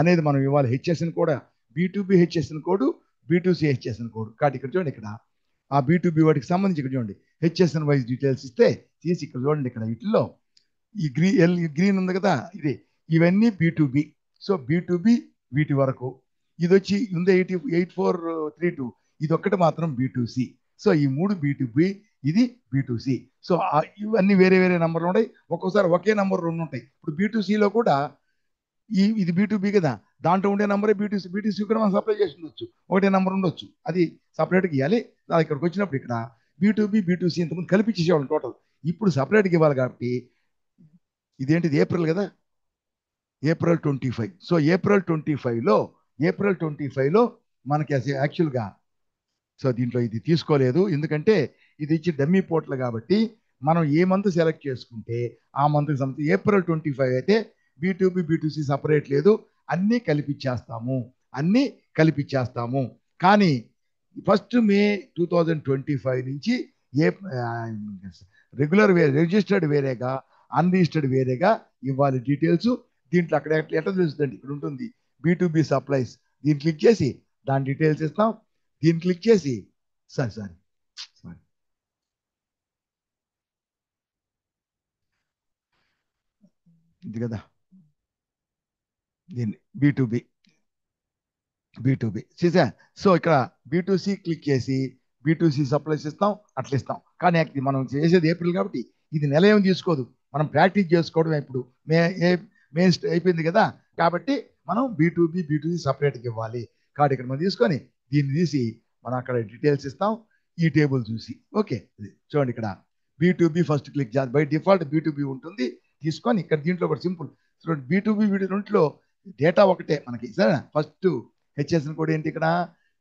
అనేది మనం ఇవ్వాలి. HSN కూడా B2B HSN code, B2C HSN code. కాబట్టి ఇక్కడ చూడండి, ఇక్కడ ఆ B2B వాటికి సంబంధించి ఇక్కడ చూడండి HSN వైజ్ డీటెయిల్స్ ఇస్తే తీసి ఇక్కడ చూడండి, ఇక్కడ వీటిలో ఈ గ్రీన్ ఉంది కదా, ఇవన్నీ B2B. సో B2B వీటి వరకు. ఇది వచ్చి ఉంది 8432, ఇది ఒక్కటి మాత్రం B2C. సో ఈ 3 B2B, ఇది B2C. సో ఇవన్నీ వేరే వేరే నంబర్లు ఉన్నాయి, ఒక్కోసారి ఒకే నంబర్ 2 ఉంటాయి. ఇప్పుడు B2Cలో కూడా ఇది B2B కదా, దాంట్లో ఉండే నంబరే B2C కూడా మనం సప్లై చేసి ఉండొచ్చు, ఒకటే నంబర్ ఉండొచ్చు, అది సపరేట్గా ఇవ్వాలి. ఇక్కడికి వచ్చినప్పుడు ఇక్కడ B2B B2C ఇంతకుముందు కలిపించేసేవాళ్ళం టోటల్. ఇప్పుడు సపరేట్గా ఇవ్వాలి కాబట్టి ఇదేంటిది ఏప్రిల్ కదా, April 25. సో April 25లో మనకి యాక్చువల్గా సో దీంట్లో ఇది తీసుకోలేదు, ఎందుకంటే ఇది ఇచ్చి డమ్మీ పోర్టల్ కాబట్టి మనం ఏ మంత్ సెలెక్ట్ చేసుకుంటే ఆ మంత్కి సంబంధించి April 25 అయితే B2B B2C సపరేట్ లేదు, అన్నీ కలిపిచ్చేస్తాము. కానీ 1st May 2025 నుంచి రెగ్యులర్ రిజిస్టర్డ్ వేరేగా, అన్రిజిస్టర్డ్ వేరేగా ఇవ్వాలి డీటెయిల్స్. దీంట్లో అక్కడ ఎట్లా తెలుస్తుందండి, ఇక్కడ ఉంటుంది B2B సప్లైస్. దీన్ని క్లిక్ చేసి దాని డీటెయిల్స్ ఇస్తాం. దీన్ని క్లిక్ చేసి సారీ ఇది కదా, దీన్ని B2B చూసా. సో ఇక్కడ B2C క్లిక్ చేసి B2C సప్లైస్ ఇస్తాం, అట్లా ఇస్తాం. కానీ మనం చేసేది ఏప్రిల్ కాబట్టి ఇది నెల ఏమి తీసుకోదు, మనం ప్రాక్టీస్ చేసుకోవడం. ఇప్పుడు మే అయిపోయింది కదా, కాబట్టి మనం B2B B2C సపరేట్గా ఇవ్వాలి. కాబట్టి ఇక్కడ మనం తీసుకొని దీన్ని తీసి మనం అక్కడ డీటెయిల్స్ ఇస్తాం, ఈ టేబుల్ చూసి. ఓకే, చూడండి ఇక్కడ B2B ఫస్ట్ క్లిక్ చేయాలి. బై డిఫాల్ట్ B2B ఉంటుంది, తీసుకొని ఇక్కడ దీంట్లో ఒక సింపుల్ చూడండి B2B రెంట్లో డేటా ఒకటే మనకి, సరేనా. ఫస్ట్ HSN కోడ్ ఏంటి, ఇక్కడ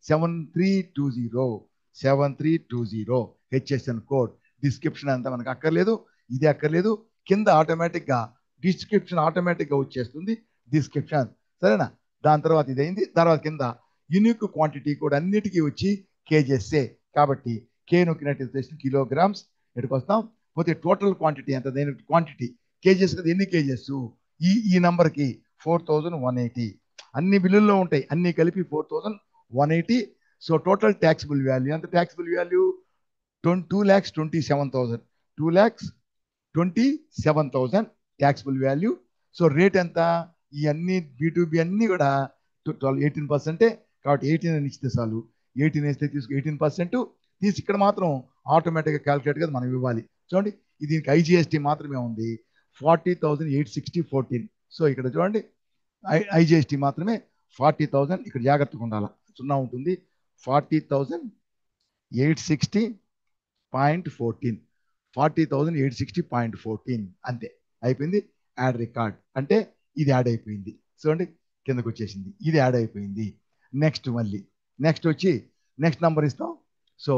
7320 HSN కోడ్. డిస్క్రిప్షన్ అంతా మనకు అక్కర్లేదు, ఇది అక్కర్లేదు. కింద ఆటోమేటిక్గా డిస్క్రిప్షన్ ఆటోమేటిక్గా వచ్చేస్తుంది, డిస్క్రిప్షన్, సరేనా. దాని తర్వాత ఇదైంది. తర్వాత కింద యూనిక్ క్వాంటిటీ కూడా అన్నిటికీ వచ్చి కేజెస్సే, కాబట్టి K నొక్కినట్టు కిలోగ్రామ్స్ ఎక్కడికి వస్తాం. పోతే టోటల్ క్వాంటిటీ ఎంత, దేని క్వాంటిటీ కేజెస్ కదా, ఎన్ని కేజెస్ ఈ నంబర్కి 4180. అన్ని బిల్లుల్లో ఉంటాయి, అన్ని కలిపి 4180. సో టోటల్ ట్యాక్సిబుల్ వాల్యూ ఎంత, taxable value 2,27,000 2,27,000 taxable value. So rate ఎంత, ఈ అన్ని B2B అన్ని కూడా 18%, కాబట్టి 18 అని ఇస్తే చాలు. 18 వేస్తే తీసుకు 18% తీసి ఇక్కడ మాత్రం ఆటోమేటిక్గా క్యాలిక్యులేట్ కదా మనం ఇవ్వాలి. చూడండి, దీనికి IGST మాత్రమే ఉంది 40,860.14. సో ఇక్కడ చూడండి IGST మాత్రమే 40,000. ఇక్కడ జాగ్రత్తగా ఉండాలి, 0 ఉంటుంది. 40,860.14 40,860.14 అంతే, అయిపోయింది. యాడ్ రికార్డ్ అంటే ఇది యాడ్ అయిపోయింది. చూడండి కిందకు వచ్చేసింది, ఇది యాడ్ అయిపోయింది. నెక్స్ట్ వచ్చి నెక్స్ట్ నంబర్ ఇస్తాం. సో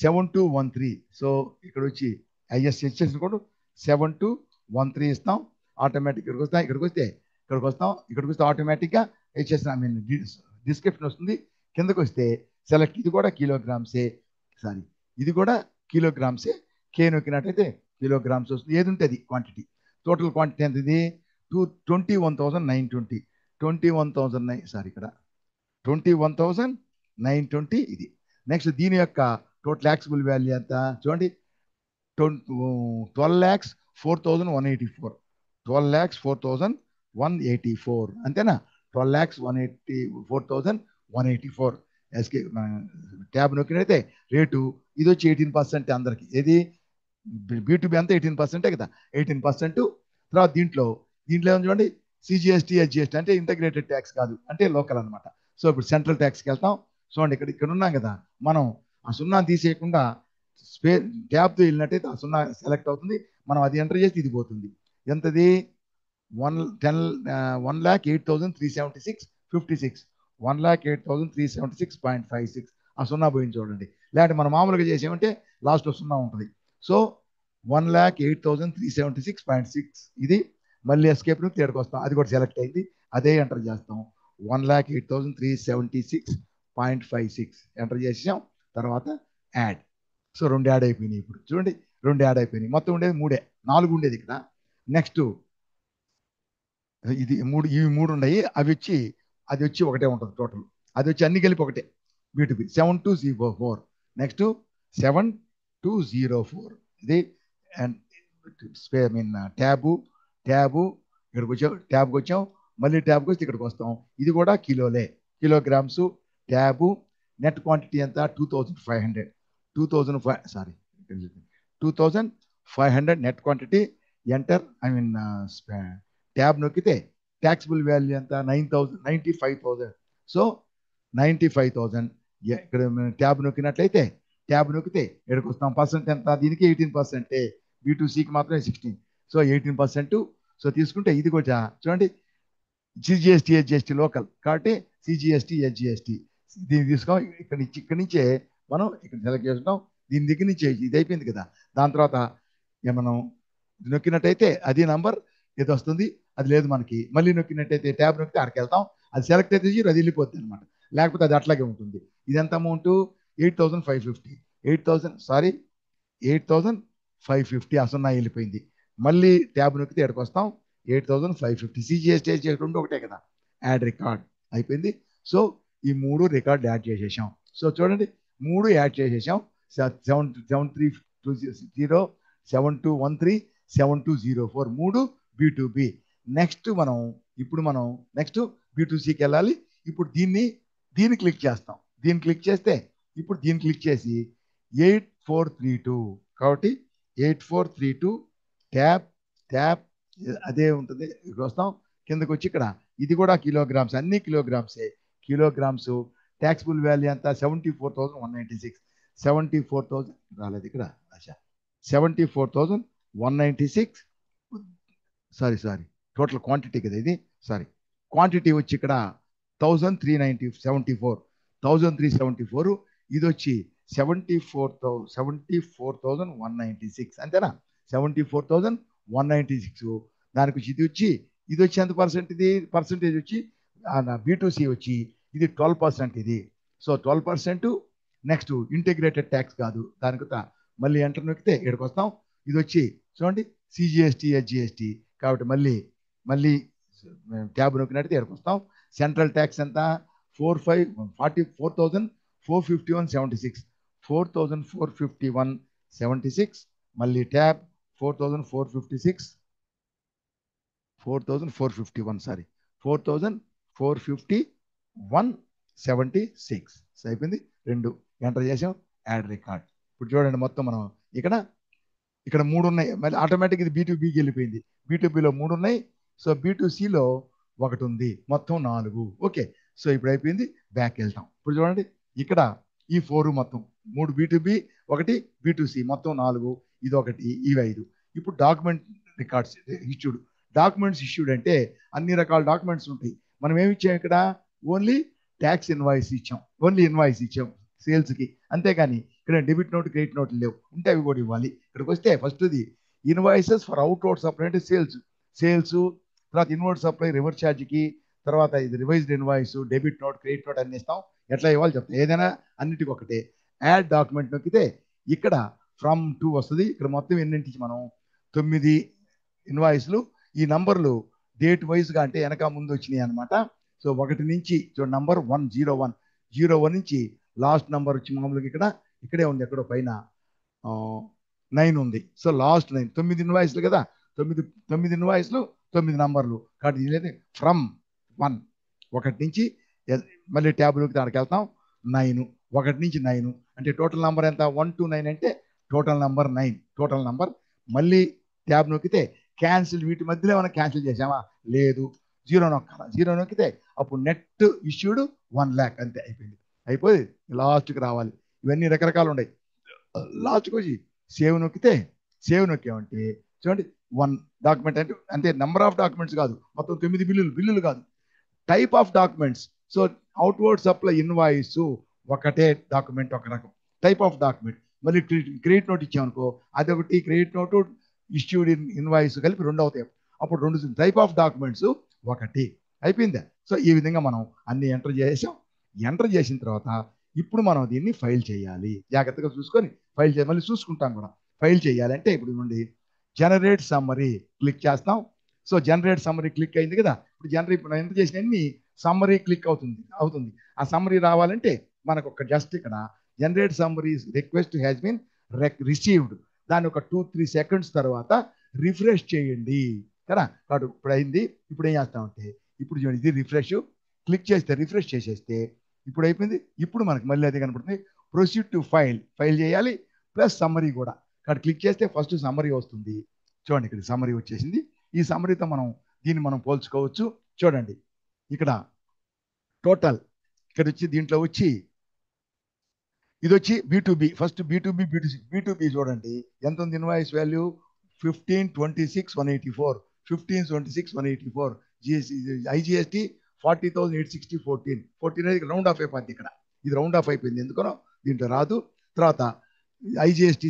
7213. సో ఇక్కడ వచ్చి ఐఎస్హెచ్ఎస్ కూడా 7213 ఇస్తాం. ఆటోమేటిక్ ఇక్కడికి వస్తే ఆటోమేటిక్గా హెచ్ఎస్ ఐ మీన్ డిస్క్రిప్షన్ వస్తుంది. కిందకు వస్తే సెలెక్ట్, ఇది కూడా కిలోగ్రామ్సే, సారీ ఇది కూడా కిలోగ్రామ్సే. కే నొక్కినట్టయితే కిలోగ్రామ్స్ వస్తుంది. ఏది ఉంటే అది క్వాంటిటీ. టోటల్ క్వాంటిటీ ఎంత ఇది? 21,920. 21,009 సారీ ఇక్కడ 21,920 ఇది. నెక్స్ట్ దీని యొక్క టోటల్ యాక్సిబుల్ వాల్యూ ఎంత చూడండి, 12,04,184. 12,04,184 అంతేనా? 12,184,184. ఎస్కే ట్యాబ్ నొక్కినైతే రేటు ఇది వచ్చి 18% అందరికి. ఏది B2B అంతా 18% కదా, 18%. తర్వాత దీంట్లో ఏమో చూడండి, సిజిఎస్టీ హెచ్జిఎస్టీ అంటే ఇంటగ్రేటెడ్ ట్యాక్స్ కాదు, అంటే లోకల్ అనమాట. సో ఇప్పుడు సెంట్రల్ ట్యాక్స్కి వెళ్తాం. చూడండి ఇక్కడ ఉన్నాం కదా, మనం ఆ సున్నా తీసేయకుండా ట్యాబ్తో వెళ్ళినట్టయితే ఆ సున్నా సెలెక్ట్ అవుతుంది. మనం అది ఎంటర్ చేసి ఇది పోతుంది. ఎంతది? 1,08,376.56. 1,08,376.56. ఆ సున్నా పోయింది చూడండి. లేదంటే మనం మామూలుగా చేసామంటే లాస్ట్లో సున్నా ఉంటుంది. సో 1,08,376.6 ఇది. మళ్ళీ ఎస్కేప్ నుంచి ఇక్కడికి వస్తాం, అది కూడా సెలెక్ట్ అయింది, అదే ఎంటర్ చేస్తాం. 1,08,376.56 ఎంటర్ చేసాం. తర్వాత యాడ్. సో 2 యాడ్ అయిపోయినాయి. ఇప్పుడు చూడండి 2 యాడ్ అయిపోయినాయి. మొత్తం ఉండేది 3, 4 ఉండేది ఇక్కడ. నెక్స్ట్ ఇది 3, ఇవి 3 ఉన్నాయి. అది వచ్చి ఒకటే ఉంటుంది టోటల్. అది వచ్చి అన్ని కలిపి ఒకటే. B2B 7204. నెక్స్ట్ 7204 ఇది. అండ్ ట్యాబు ట్యాబ్కి వచ్చాం. మళ్ళీ ట్యాబ్కి వచ్చి ఇక్కడికి వస్తాం. ఇది కూడా కిలోలే, కిలోగ్రామ్స్. ట్యాబు నెట్ క్వాంటిటీ ఎంత? 2,500. 2,500 నెట్ క్వాంటిటీ. ఎంటర్ ట్యాబ్ నొక్కితే ట్యాక్సిబుల్ వాల్యూ ఎంత? 95,000. సో 95,000. ఇక్కడ ట్యాబ్ నొక్కినట్లయితే ట్యాబ్ నొక్కితే ఎక్కడికి వస్తాం? పర్సెంట్ ఎంత? దీనికి 18%. B2Cకి మాత్రమే 16. సో 18%. సో తీసుకుంటే ఇది కూడా చూడండి, సిజిఎస్టీ హెచ్జిఎస్టీ లోకల్ కాబట్టి సిజిఎస్టీ హెచ్జిఎస్టీ దీన్ని తీసుకో. ఇక్కడి నుంచే మనం ఇక్కడ సెలెక్ట్ చేసుకుంటాం. దీని దగ్గర నుంచి ఇది అయిపోయింది కదా. దాని తర్వాత మనం నొక్కినట్టయితే అది నంబర్ ఇది వస్తుంది. అది లేదు మనకి. మళ్ళీ నొక్కినట్టయితే ట్యాబ్ నొక్కితే అక్కడికి వెళ్తాం. అది సెలెక్ట్ అయితే అది వెళ్ళిపోతుంది అనమాట. లేకపోతే అది అట్లాగే ఉంటుంది. ఇదెంత అమౌంట్? 8,550. 8,550 అసలు వెళ్ళిపోయింది. మళ్ళీ ట్యాబ్ నొక్కితే ఎక్కడికి వస్తాం? 8,550. సిజిఎస్టీ రెండు ఒకటే కదా. యాడ్ రికార్డ్ అయిపోయింది. సో ఈ 3 రికార్డ్ యాడ్ చేసేసాం. సో చూడండి 3 యాడ్ చేసేసాం. 7320, 7213, 7204 3 B2B. నెక్స్ట్ ఇప్పుడు మనం నెక్స్ట్ B2Cకి వెళ్ళాలి. ఇప్పుడు దీన్ని క్లిక్ చేస్తాం. దీన్ని క్లిక్ చేస్తే ఇప్పుడు దీన్ని క్లిక్ చేసి 8432 కాబట్టి 8432 ట్యాబ్ అదే ఉంటుంది. ఇక్కడ వస్తాం. కిందకి వచ్చి ఇక్కడ ఇది కూడా కిలోగ్రామ్స్, అన్ని కిలోగ్రామ్సే. కిలోగ్రామ్స్ ట్యాక్సిబుల్ వాల్యూ ఎంత? 74,196. 74,000 రాలేదు ఇక్కడ. 74,196. సారీ టోటల్ క్వాంటిటీ కదా ఇది. సారీ క్వాంటిటీ వచ్చి ఇక్కడ 1,374. 1,374. ఇది వచ్చి 74,196 అంతేనా? 74,196. దానికి వచ్చి ఇది వచ్చి ఎంత పర్సెంట్? ఇది పర్సెంటేజ్ వచ్చి B2C వచ్చి ఇది 12% ఇది. సో 12%. నెక్స్ట్ ఇంటిగ్రేటెడ్ ట్యాక్స్ కాదు. దానికి మళ్ళీ ఎంటర్ నొక్కితే ఇక్కడికి వస్తాం. ఇది వచ్చి చూడండి సిజిఎస్టీ హెచ్జిఎస్టీ కాబట్టి మళ్ళీ ట్యాబ్ నొక్కినట్టు ఇక్కడికి వస్తాం. సెంట్రల్ ట్యాక్స్ ఎంత? 4,451.76. 4,451.76. మళ్ళీ ట్యాబ్ 4,451 సారీ 4,451.76 అయిపోయింది. 2 ఎంటర్ చేసాం. Add record. ఇప్పుడు చూడండి మొత్తం మనం ఇక్కడ 3 ఉన్నాయి. మళ్ళీ ఆటోమేటిక్ ఇది B2Bకి వెళ్ళిపోయింది. B2Bలో 3 ఉన్నాయి. సో B2Cలో 1 ఉంది. మొత్తం 4. ఓకే. సో ఇప్పుడు అయిపోయింది. బ్యాక్ వెళ్తాం. ఇప్పుడు చూడండి ఇక్కడ ఈ 4 మొత్తం 3 B2B, 1 B2C మొత్తం 4. ఇది 1, ఇవి 5. ఇప్పుడు document records issued. Documents issued అంటే అన్ని రకాల డాక్యుమెంట్స్ ఉంటాయి. మనం ఏమి ఇచ్చాం ఇక్కడ? ఓన్లీ ట్యాక్స్ ఇన్వాయిస్ ఇచ్చాం. ఓన్లీ ఇన్వాయిస్ ఇచ్చాం. సేల్స్కి. అంతేగాని ఇక్కడ డెబిట్ నోట్ క్రెడిట్ నోట్లు లేవు, ఉంటే అవి కూడా ఇవ్వాలి. ఇక్కడికి వస్తే ఫస్ట్ది ఇన్వాయిసెస్ ఫర్ అవుట్వర్డ్ సప్లై అంటే సేల్స్ తర్వాత ఇన్వర్డ్ సప్లై రివర్స్ ఛార్జ్కి, తర్వాత ఇది revised invoice debit note credit note అన్ని ఇస్తాం. ఎట్లా ఇవ్వాలి చెప్తాం, ఏదైనా అన్నిటికీ ఒకటే. యాడ్ డాక్యుమెంట్ నొక్కితే ఇక్కడ ఫ్రమ్ టు వస్తుంది. ఇక్కడ మొత్తం ఎన్నింటికి మనం 9 ఇన్వాయిస్లు. ఈ నంబర్లు డేట్ వైజ్గా అంటే వెనక ముందు వచ్చినాయి అనమాట. సో 1 నుంచి నంబర్ 101 నుంచి లాస్ట్ నంబర్ వచ్చి మామూలుగా ఇక్కడే ఉంది, ఎక్కడో పైన 9 ఉంది. సో లాస్ట్ 9, 9 ఇన్వాయిస్లు కదా, 9 ఇన్వాయిస్లు 9 నంబర్లు. కాబట్టి ఇది ఫ్రమ్ 1 నుంచి మళ్ళీ ట్యాబ్లోకి దానికి వెళ్తాం. 9 1 నుంచి 9 అంటే టోటల్ నంబర్ ఎంత, 1 to 9 అంటే టోటల్ నంబర్ 9 టోటల్ నంబర్. మళ్ళీ ట్యాబ్ నొక్కితే క్యాన్సిల్, వీటి మధ్యలో ఏమైనా క్యాన్సిల్ చేసామా, లేదు. 0 నొక్కాలి, 0 నొక్కితే అప్పుడు నెట్ ఇష్యూడ్ 1 lakh, అంతే అయిపోయి లాస్ట్కి రావాలి. ఇవన్నీ రకరకాలు ఉన్నాయి. లాస్ట్కి వచ్చి సేవ్ నొక్కామంటే చూడండి 1 డాక్యుమెంట్ అంటే నెంబర్ ఆఫ్ డాక్యుమెంట్స్ కాదు, మొత్తం 9 బిల్లులు కాదు, type of documents. So outward supply invoice ఒకటే డాక్యుమెంట్, ఒక రకం టైప్ ఆఫ్ డాక్యుమెంట్. మళ్ళీ క్రెడిట్ నోట్ ఇచ్చామనుకో, అదొకటి క్రెడిట్ నోటు ఇష్యూడ్ ఇన్వాయిస్ కలిపి 2 అవుతాయి. అప్పుడు 2 టైప్ ఆఫ్ డాక్యుమెంట్స్ ఒకటి. అయిపోయిందా? సో ఈ విధంగా మనం అన్ని ఎంటర్ చేసాం. ఎంటర్ చేసిన తర్వాత ఇప్పుడు మనం దీన్ని ఫైల్ చేయాలి. జాగ్రత్తగా చూసుకొని ఫైల్ చేయాలి, మళ్ళీ చూసుకుంటాం కూడా. ఫైల్ చేయాలంటే ఇప్పుడు నుండి జనరేట్ సమ్మరీ క్లిక్ చేస్తాం. సో జనరేట్ సమ్మరీ క్లిక్ అయింది కదా, ఇప్పుడు జనరేట్ మనం ఎంత చేసినన్ని సమ్మరీ క్లిక్ అవుతుంది. ఆ సమ్మరీ రావాలంటే మనకు ఒక జస్ట్ ఇక్కడ generate summary request has been received, దాన్ని ఒక 2-3 సెకండ్స్ తర్వాత రిఫ్రెష్ చేయండి కదా. కాబట్టి ఇప్పుడు అయింది. ఇప్పుడు ఏం చేస్తామంటే ఇప్పుడు చూడండి, ఇది రిఫ్రెష్ క్లిక్ చేస్తే రిఫ్రెష్ చేసేస్తే ఇప్పుడు అయిపోయింది. ఇప్పుడు మనకు మళ్ళీ అదే కనపడుతుంది, ప్రొసీడ్ టు ఫైల్ చేయాలి ప్లస్ సమ్మరీ కూడా. కాబట్టి క్లిక్ చేస్తే ఫస్ట్ సమ్మరీ వస్తుంది. చూడండి ఇక్కడ సమ్మరీ వచ్చేసింది. ఈ సమ్మరీతో దీన్ని మనం పోల్చుకోవచ్చు. చూడండి ఇక్కడ టోటల్ ఇక్కడ వచ్చి దీంట్లో వచ్చి ఇది వచ్చి B2B, ఫస్ట్ B2B చూడండి ఎంత ఉంది. Invoice value 1526,184, 1526,184. IGST 40,860.14 అనేది రౌండ్ ఆఫ్ అయిపోయింది. ఇక్కడ ఇది రౌండ్ ఆఫ్ అయిపోయింది, ఎందుకనో దీంట్లో రాదు. తర్వాత CGST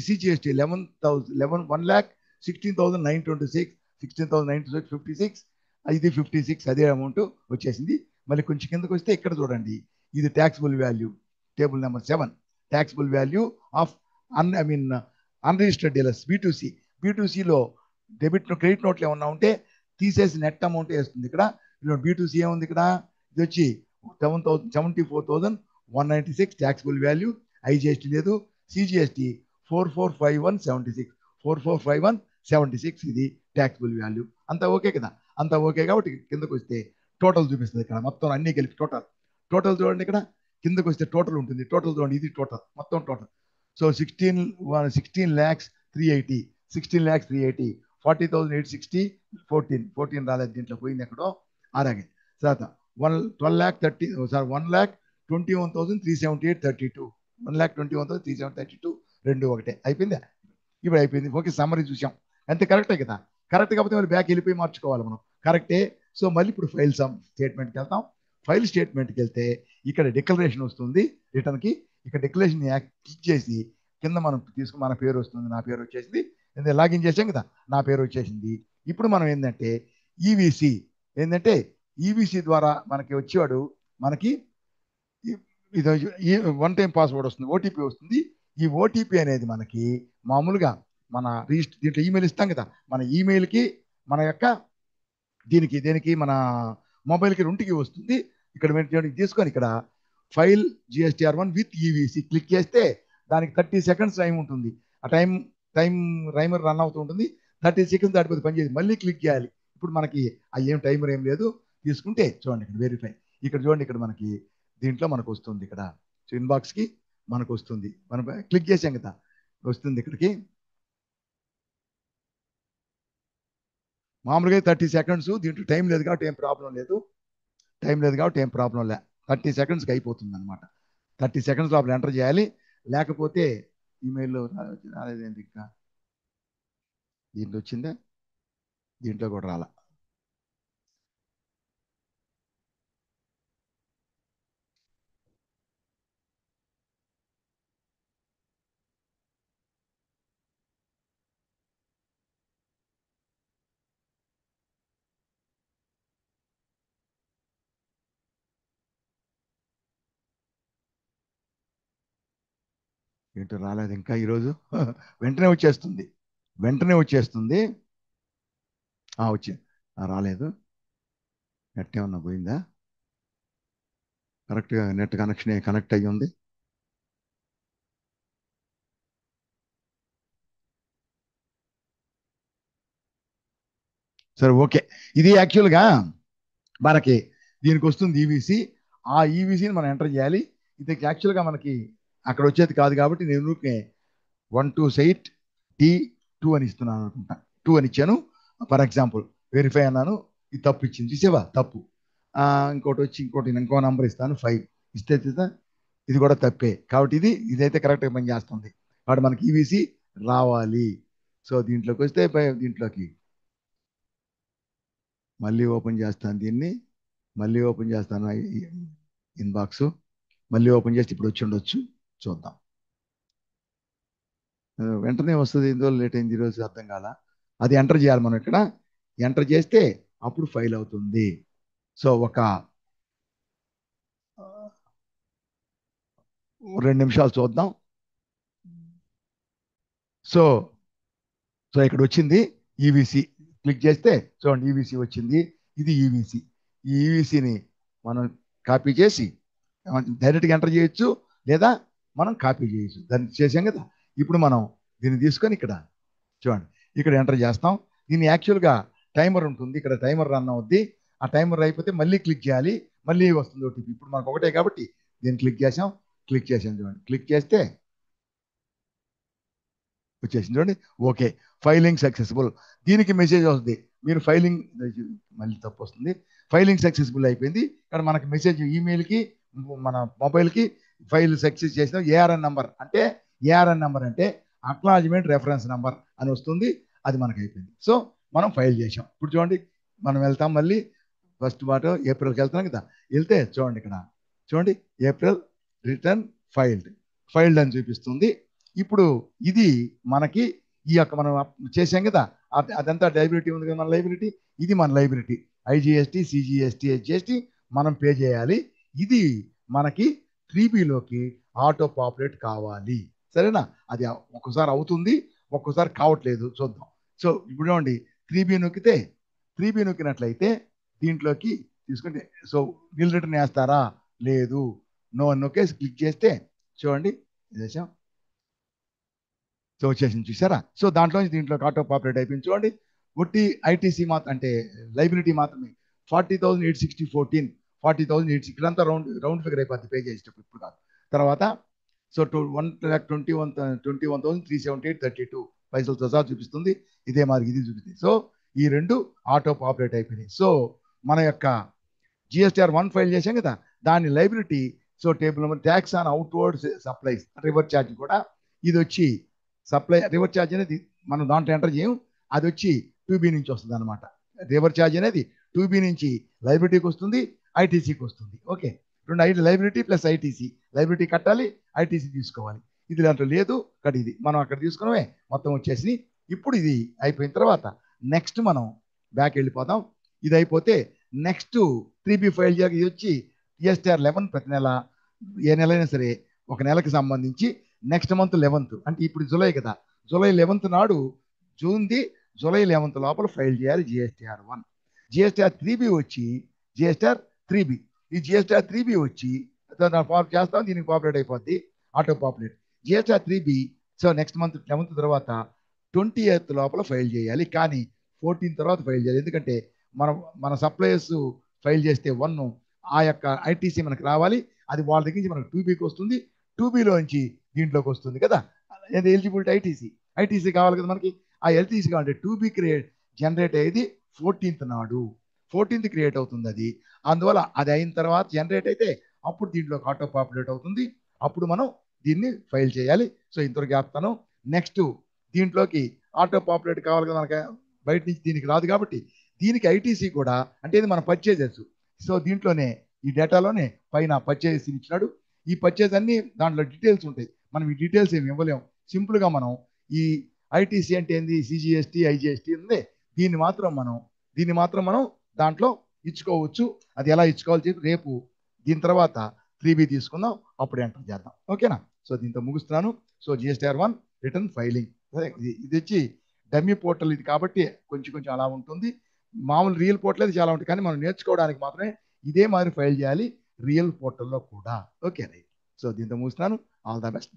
1,16,926, 16,926, 56, ఇది 56 అదే అమౌంట్ వచ్చేసింది. మళ్ళీ కొంచెం కిందకు వస్తే ఇక్కడ చూడండి, ఇది taxable value table number 7, taxable value of unregistered dealers B2Cలో డెబిట్ క్రెడిట్ నోట్లు ఏమన్నా ఉంటే తీసేసి నెట్ అమౌంట్ వేస్తుంది. ఇక్కడ B2C ఏముంది, ఇక్కడ ఇది వచ్చి 74,196 ట్యాక్సిబుల్ వాల్యూ. IGST లేదు. CGST 445176, 445176 ఇది ట్యాక్సిబుల్ వాల్యూ. అంతా ఓకే కదా, అంతా ఓకే. కాబట్టి కిందకు వస్తే టోటల్ చూపిస్తుంది. ఇక్కడ మొత్తం అన్ని కలిపి టోటల్ చూడండి. ఇక్కడ కిందకు వస్తే టోటల్ ఉంటుంది. టోటల్ చూడండి, ఇది టోటల్ మొత్తం టోటల్. సో 16,380, 16,380, 40,860, 14 రాలేదు, దీంట్లో పోయింది ఎక్కడో. అలాగే తర్వాత 1,21,378.32, 1,21,378.32 రెండు ఒకటే. అయిపోయిందా? ఇప్పుడు అయిపోయింది. ఓకే, సమ్మరీ చూసాం, అంతే. కరెక్టే కదా. కరెక్ట్ కాకపోతే మళ్ళీ బ్యాక్ వెళ్ళిపోయి మార్చుకోవాలి మనం. కరెక్టే. సో మళ్ళీ ఇప్పుడు ఫైల్ స్టేట్మెంట్కి వెళ్తాం. ఫైల్ స్టేట్మెంట్కి వెళ్తే ఇక్కడ డిక్లరేషన్ వస్తుంది రిటర్న్కి. ఇక్కడ డిక్లరేషన్ క్లిక్ చేసి కింద మనం తీసుకుని మన పేరు వస్తుంది. నా పేరు వచ్చేసింది, లాగిన్ చేసాం కదా, నా పేరు వచ్చేసింది. ఇప్పుడు మనం ఏంటంటే ఈవీసీ ద్వారా మనకి వచ్చేవాడు మనకి ఇది వన్ టైం పాస్వర్డ్ వస్తుంది, ఓటీపీ వస్తుంది. ఈ ఓటీపీ అనేది మనకి మామూలుగా మన దీంట్లో ఈమెయిల్ ఇస్తాం కదా, మన ఈమెయిల్కి మన యొక్క దేనికి మన మొబైల్కి రెండుకి వస్తుంది. ఇక్కడ తీసుకొని ఇక్కడ file GSTR1 with EVC click చేస్తే దానికి 30 సెకండ్స్ టైం ఉంటుంది. ఆ టైం రైమర్ రన్ అవుతూ ఉంటుంది. 30 సెకండ్స్ దాటిపోతే పనిచేసి మళ్ళీ క్లిక్ చేయాలి. ఇప్పుడు మనకి ఏం టైమర్ ఏం లేదు. తీసుకుంటే చూడండి ఇక్కడ వెరిఫై, ఇక్కడ చూడండి, ఇక్కడ మనకి దీంట్లో మనకు వస్తుంది. ఇక్కడ ఇన్బాక్స్కి మనకు వస్తుంది. మనం క్లిక్ చేసాం కదా, వస్తుంది ఇక్కడికి. మామూలుగా 30 సెకండ్స్, దీంట్లో టైం లేదు కాబట్టి ఏం ప్రాబ్లం లేదు. 30 సెకండ్స్కి అయిపోతుంది అనమాట. 30 సెకండ్స్ లోపల ఎంటర్ చేయాలి. లేకపోతే ఈమెయిల్లో రాలేదేంటి, ఇంకా దీంట్లో వచ్చిందా, దీంట్లో కూడా రాలా. ఏంటో రాలేదు ఇంకా ఈరోజు. వెంటనే వచ్చేస్తుంది, వెంటనే వచ్చేస్తుంది. వచ్చి రాలేదు. నెట్ ఏమన్నా పోయిందా? కరెక్ట్గా నెట్ కనెక్షన్ కనెక్ట్ అయ్యి ఉంది. సరే ఓకే. ఇది యాక్చువల్గా మనకి దీనికి వస్తుంది ఈవీసీ. ఆ ఈవీసీని మనం ఎంటర్ చేయాలి. ఇది యాక్చువల్గా మనకి అక్కడ వచ్చేది కాదు కాబట్టి నేను ఊరికే 128 T2 అని ఇస్తున్నాను అనుకుంటా. 2 అని ఇచ్చాను ఫర్ ఎగ్జాంపుల్. వెరిఫై అన్నాను, ఇది తప్పు ఇచ్చింది, చూసేవా తప్పు. ఇంకోటి వచ్చి ఇంకో నంబర్ ఇస్తాను 5 ఇస్తే ఇది కూడా తప్పే. కాబట్టి ఇదైతే కరెక్ట్గా పని చేస్తుంది. కాబట్టి మనకి ఈవీసీ రావాలి. సో దీంట్లోకి వస్తే దీంట్లోకి మళ్ళీ ఓపెన్ చేస్తాను, దీన్ని మళ్ళీ ఓపెన్ చేస్తాను ఇన్బాక్స్. మళ్ళీ ఓపెన్ చేస్తే ఇప్పుడు వచ్చి ఉండొచ్చు, చూద్దాం. వెంటనే వస్తుంది, ఎందువల్ల లేట్ అయింది ఈరోజు అర్థం కాల. అది ఎంటర్ చేయాలి మనం. ఇక్కడ ఎంటర్ చేస్తే అప్పుడు ఫైల్ అవుతుంది. సో ఒక 2 నిమిషాలు చూద్దాం. సో సో ఇక్కడ వచ్చింది ఈవీసీ. క్లిక్ చేస్తే చూడండి ఈవీసీ వచ్చింది. ఇది ఈవీసీ. ఈ ఈవీసీని మనం కాపీ చేసి డైరెక్ట్గా ఎంటర్ చేయొచ్చు, లేదా మనం కాపీ చేయొచ్చు. దాన్ని చేసాం కదా. ఇప్పుడు మనం దీన్ని తీసుకొని ఇక్కడ చూడండి, ఇక్కడ ఎంటర్ చేస్తాం. దీన్ని యాక్చువల్గా టైమర్ ఉంటుంది, ఇక్కడ టైమర్ రన్ అవుద్ది. ఆ టైమర్ అయిపోతే మళ్ళీ క్లిక్ చేయాలి, మళ్ళీ వస్తుంది ఓటీపీ. ఇప్పుడు మనకు ఒకటే కాబట్టి దీన్ని క్లిక్ చేసాం. చూడండి, క్లిక్ చేస్తే వచ్చేసింది చూడండి. Okay, filing successful. దీనికి మెసేజ్ వస్తుంది, మీరు ఫైలింగ్, మళ్ళీ తప్పు వస్తుంది, ఫైలింగ్ సక్సెస్ఫుల్ అయిపోయింది. ఇక్కడ మనకి మెసేజ్ ఈమెయిల్కి, మన మొబైల్కి ఫైల్ సక్సెస్ చేసిన ఏఆర్ఎన్ నంబర్ అంటే అక్నాలజ్మెంట్ రెఫరెన్స్ నంబర్ అని వస్తుంది. అది మనకి అయిపోయింది. సో మనం ఫైల్ చేసాం. ఇప్పుడు చూడండి, మనం వెళ్తాం మళ్ళీ ఫస్ట్ మాట ఏప్రిల్కి వెళ్తాం కదా. వెళ్తే చూడండి, ఇక్కడ చూడండి ఏప్రిల్ రిటర్న్ ఫైల్డ్ అని చూపిస్తుంది. ఇప్పుడు ఇది మనకి ఈ యొక్క మనం చేసాం కదా, అదంతా లైబిలిటీ ఉంది కదా, మన లైబిలిటీ. ఇది మన లైబిలిటీ, ఐజిఎస్టీ, సిజిఎస్టీ, హెచ్జిఎస్టీ మనం పే చేయాలి. ఇది మనకి 3Bలోకి ఆటో పాపులేట్ కావాలి. సరేనా? అది ఒక్కసారి అవుతుంది, ఒక్కోసారి కావట్లేదు, చూద్దాం. సో ఇప్పుడు చూడండి, 3B నొక్కితే, 3B నొక్కినట్లయితే దీంట్లోకి తీసుకుంటే, సో బిల్ రిటర్న్ వేస్తారా, లేదు, నో అని నొక్కేసి క్లిక్ చేస్తే చూడండి చేసాం. సో వచ్చేసింది, చూసారా? సో దీంట్లోకి ఆటో పాపులేట్ అయిపోయింది. చూడండి, ఒట్టి ఐటీసీ మాత్రం అంటే లైబిలిటీ మాత్రమే 40,860.14, 40,860. ఇక్కడంతా రౌండ్ ఫిగర్ అయిపోద్ది పే చేసేటప్పుడు, ఇప్పుడు కాదు. తర్వాత సో 1,21,378.32 పైసలతో సహా చూపిస్తుంది. ఇదే మరి ఇది చూపిస్తుంది. సో ఈ రెండు ఆటో పాపులేట్ అయిపోయినాయి. సో మన యొక్క జిఎస్టీఆర్ 1 ఫైల్ చేసాం కదా, దాని liability. So table number tax on outward supplies, reverse charge కూడా ఇది వచ్చి సప్లై రివర్స్ ఛార్జ్ అనేది మనం దాంట్లో ఎంటర్ చేయం. అది వచ్చి 2B నుంచి వస్తుంది అనమాట. రివర్స్ ఛార్జ్ అనేది 2B నుంచి లైబిలిటీకి వస్తుంది, ఐటీసీకి వస్తుంది. ఓకే, రెండు లైబిలిటీ ప్లస్ ఐటీసీ. లైబిలిటీ కట్టాలి, ఐటీసీ తీసుకోవాలి. ఇది దాంట్లో లేదు కానీ ఇది మనం అక్కడ తీసుకున్నామే, మొత్తం వచ్చేసి. ఇప్పుడు ఇది అయిపోయిన తర్వాత నెక్స్ట్ మనం బ్యాక్ వెళ్ళిపోతాం. ఇది అయిపోతే నెక్స్ట్ 3B ఫైల్ చేయాలి. ఇది వచ్చి జిఎస్టీఆర్ 11 ప్రతి నెల, ఏ నెల అయినా సరే ఒక నెలకి సంబంధించి నెక్స్ట్ మంత్ 11th, అంటే ఇప్పుడు జూలై కదా, జూలై 11th నాడు జూన్ది జూలై 11th లోపల ఫైల్ చేయాలి జిఎస్టీఆర్ 1. జిఎస్టీఆర్ 3B వచ్చి జిఎస్టీఆర్ 3B, ఈ జిఎస్టీఆర్ 3B వచ్చి చేస్తాం, దీనికి పాపులేట్ అయిపోద్ది, auto populate. GSTR 3B so next month 11th తర్వాత 20th లోపల ఫైల్ చేయాలి, కానీ 14 తర్వాత ఫైల్ చేయాలి. ఎందుకంటే మన సప్లయర్స్ ఫైల్ చేస్తే 1 ఆ యొక్క ఐటీసీ మనకు రావాలి. అది వాళ్ళ దగ్గర నుంచి మనకు 2Bకి వస్తుంది, 2Bలోంచి దీంట్లోకి వస్తుంది కదా. ఎలిజిబిలిటీ ఐటీసీ కావాలి కదా మనకి. ఆ ఎల్టీసీ కావాలంటే 2B జనరేట్ అయ్యేది 14th నాడు, 14th క్రియేట్ అవుతుంది అది. అందువల్ల అది అయిన తర్వాత జనరేట్ అయితే అప్పుడు దీంట్లోకి ఆటో పాపులేట్ అవుతుంది. అప్పుడు మనం దీన్ని ఫైల్ చేయాలి. సో ఇంతవరకు చెప్తాను. నెక్స్ట్ దీంట్లోకి ఆటో పాపులేట్ కావాలి కదా మనకి, బయట నుంచి దీనికి రాదు కాబట్టి దీనికి ఐటీసీ కూడా, అంటే ఇది మన పర్చేజెస్. సో దీంట్లోనే ఈ డేటాలోనే పైన పర్చేజెస్ ఇచ్చినాడు. ఈ పర్చేజ్ అన్ని దాంట్లో డీటెయిల్స్ ఉంటాయి. మనం ఈ డీటెయిల్స్ ఏమి ఇవ్వలేము. సింపుల్గా మనం ఈ ఐటీసీ అంటే ఏంది, సిజిఎస్టీ, ఐజిఎస్టీ ఉంది, దీన్ని మాత్రం మనం దాంట్లో ఇచ్చుకోవచ్చు. అది ఎలా ఇచ్చుకోవాలి రేపు దీని తర్వాత 3B తీసుకుందాం, అప్పుడు ఎంటర్ చేద్దాం. ఓకేనా? సో దీంతో ముగిస్తున్నాను. సో GSTR1 రిటర్న్ ఫైలింగ్ ఇది వచ్చి డమ్మీ పోర్టల్ ఇది కాబట్టి కొంచెం అలా ఉంటుంది. మామూలు రియల్ పోర్టల్ అయితే చాలా ఉంటుంది, కానీ మనం నేర్చుకోవడానికి మాత్రమే ఇదే మాదిరి ఫైల్ చేయాలి రియల్ పోర్టల్లో కూడా. Okay right. సో దీంతో ముగిస్తున్నాను. All the best.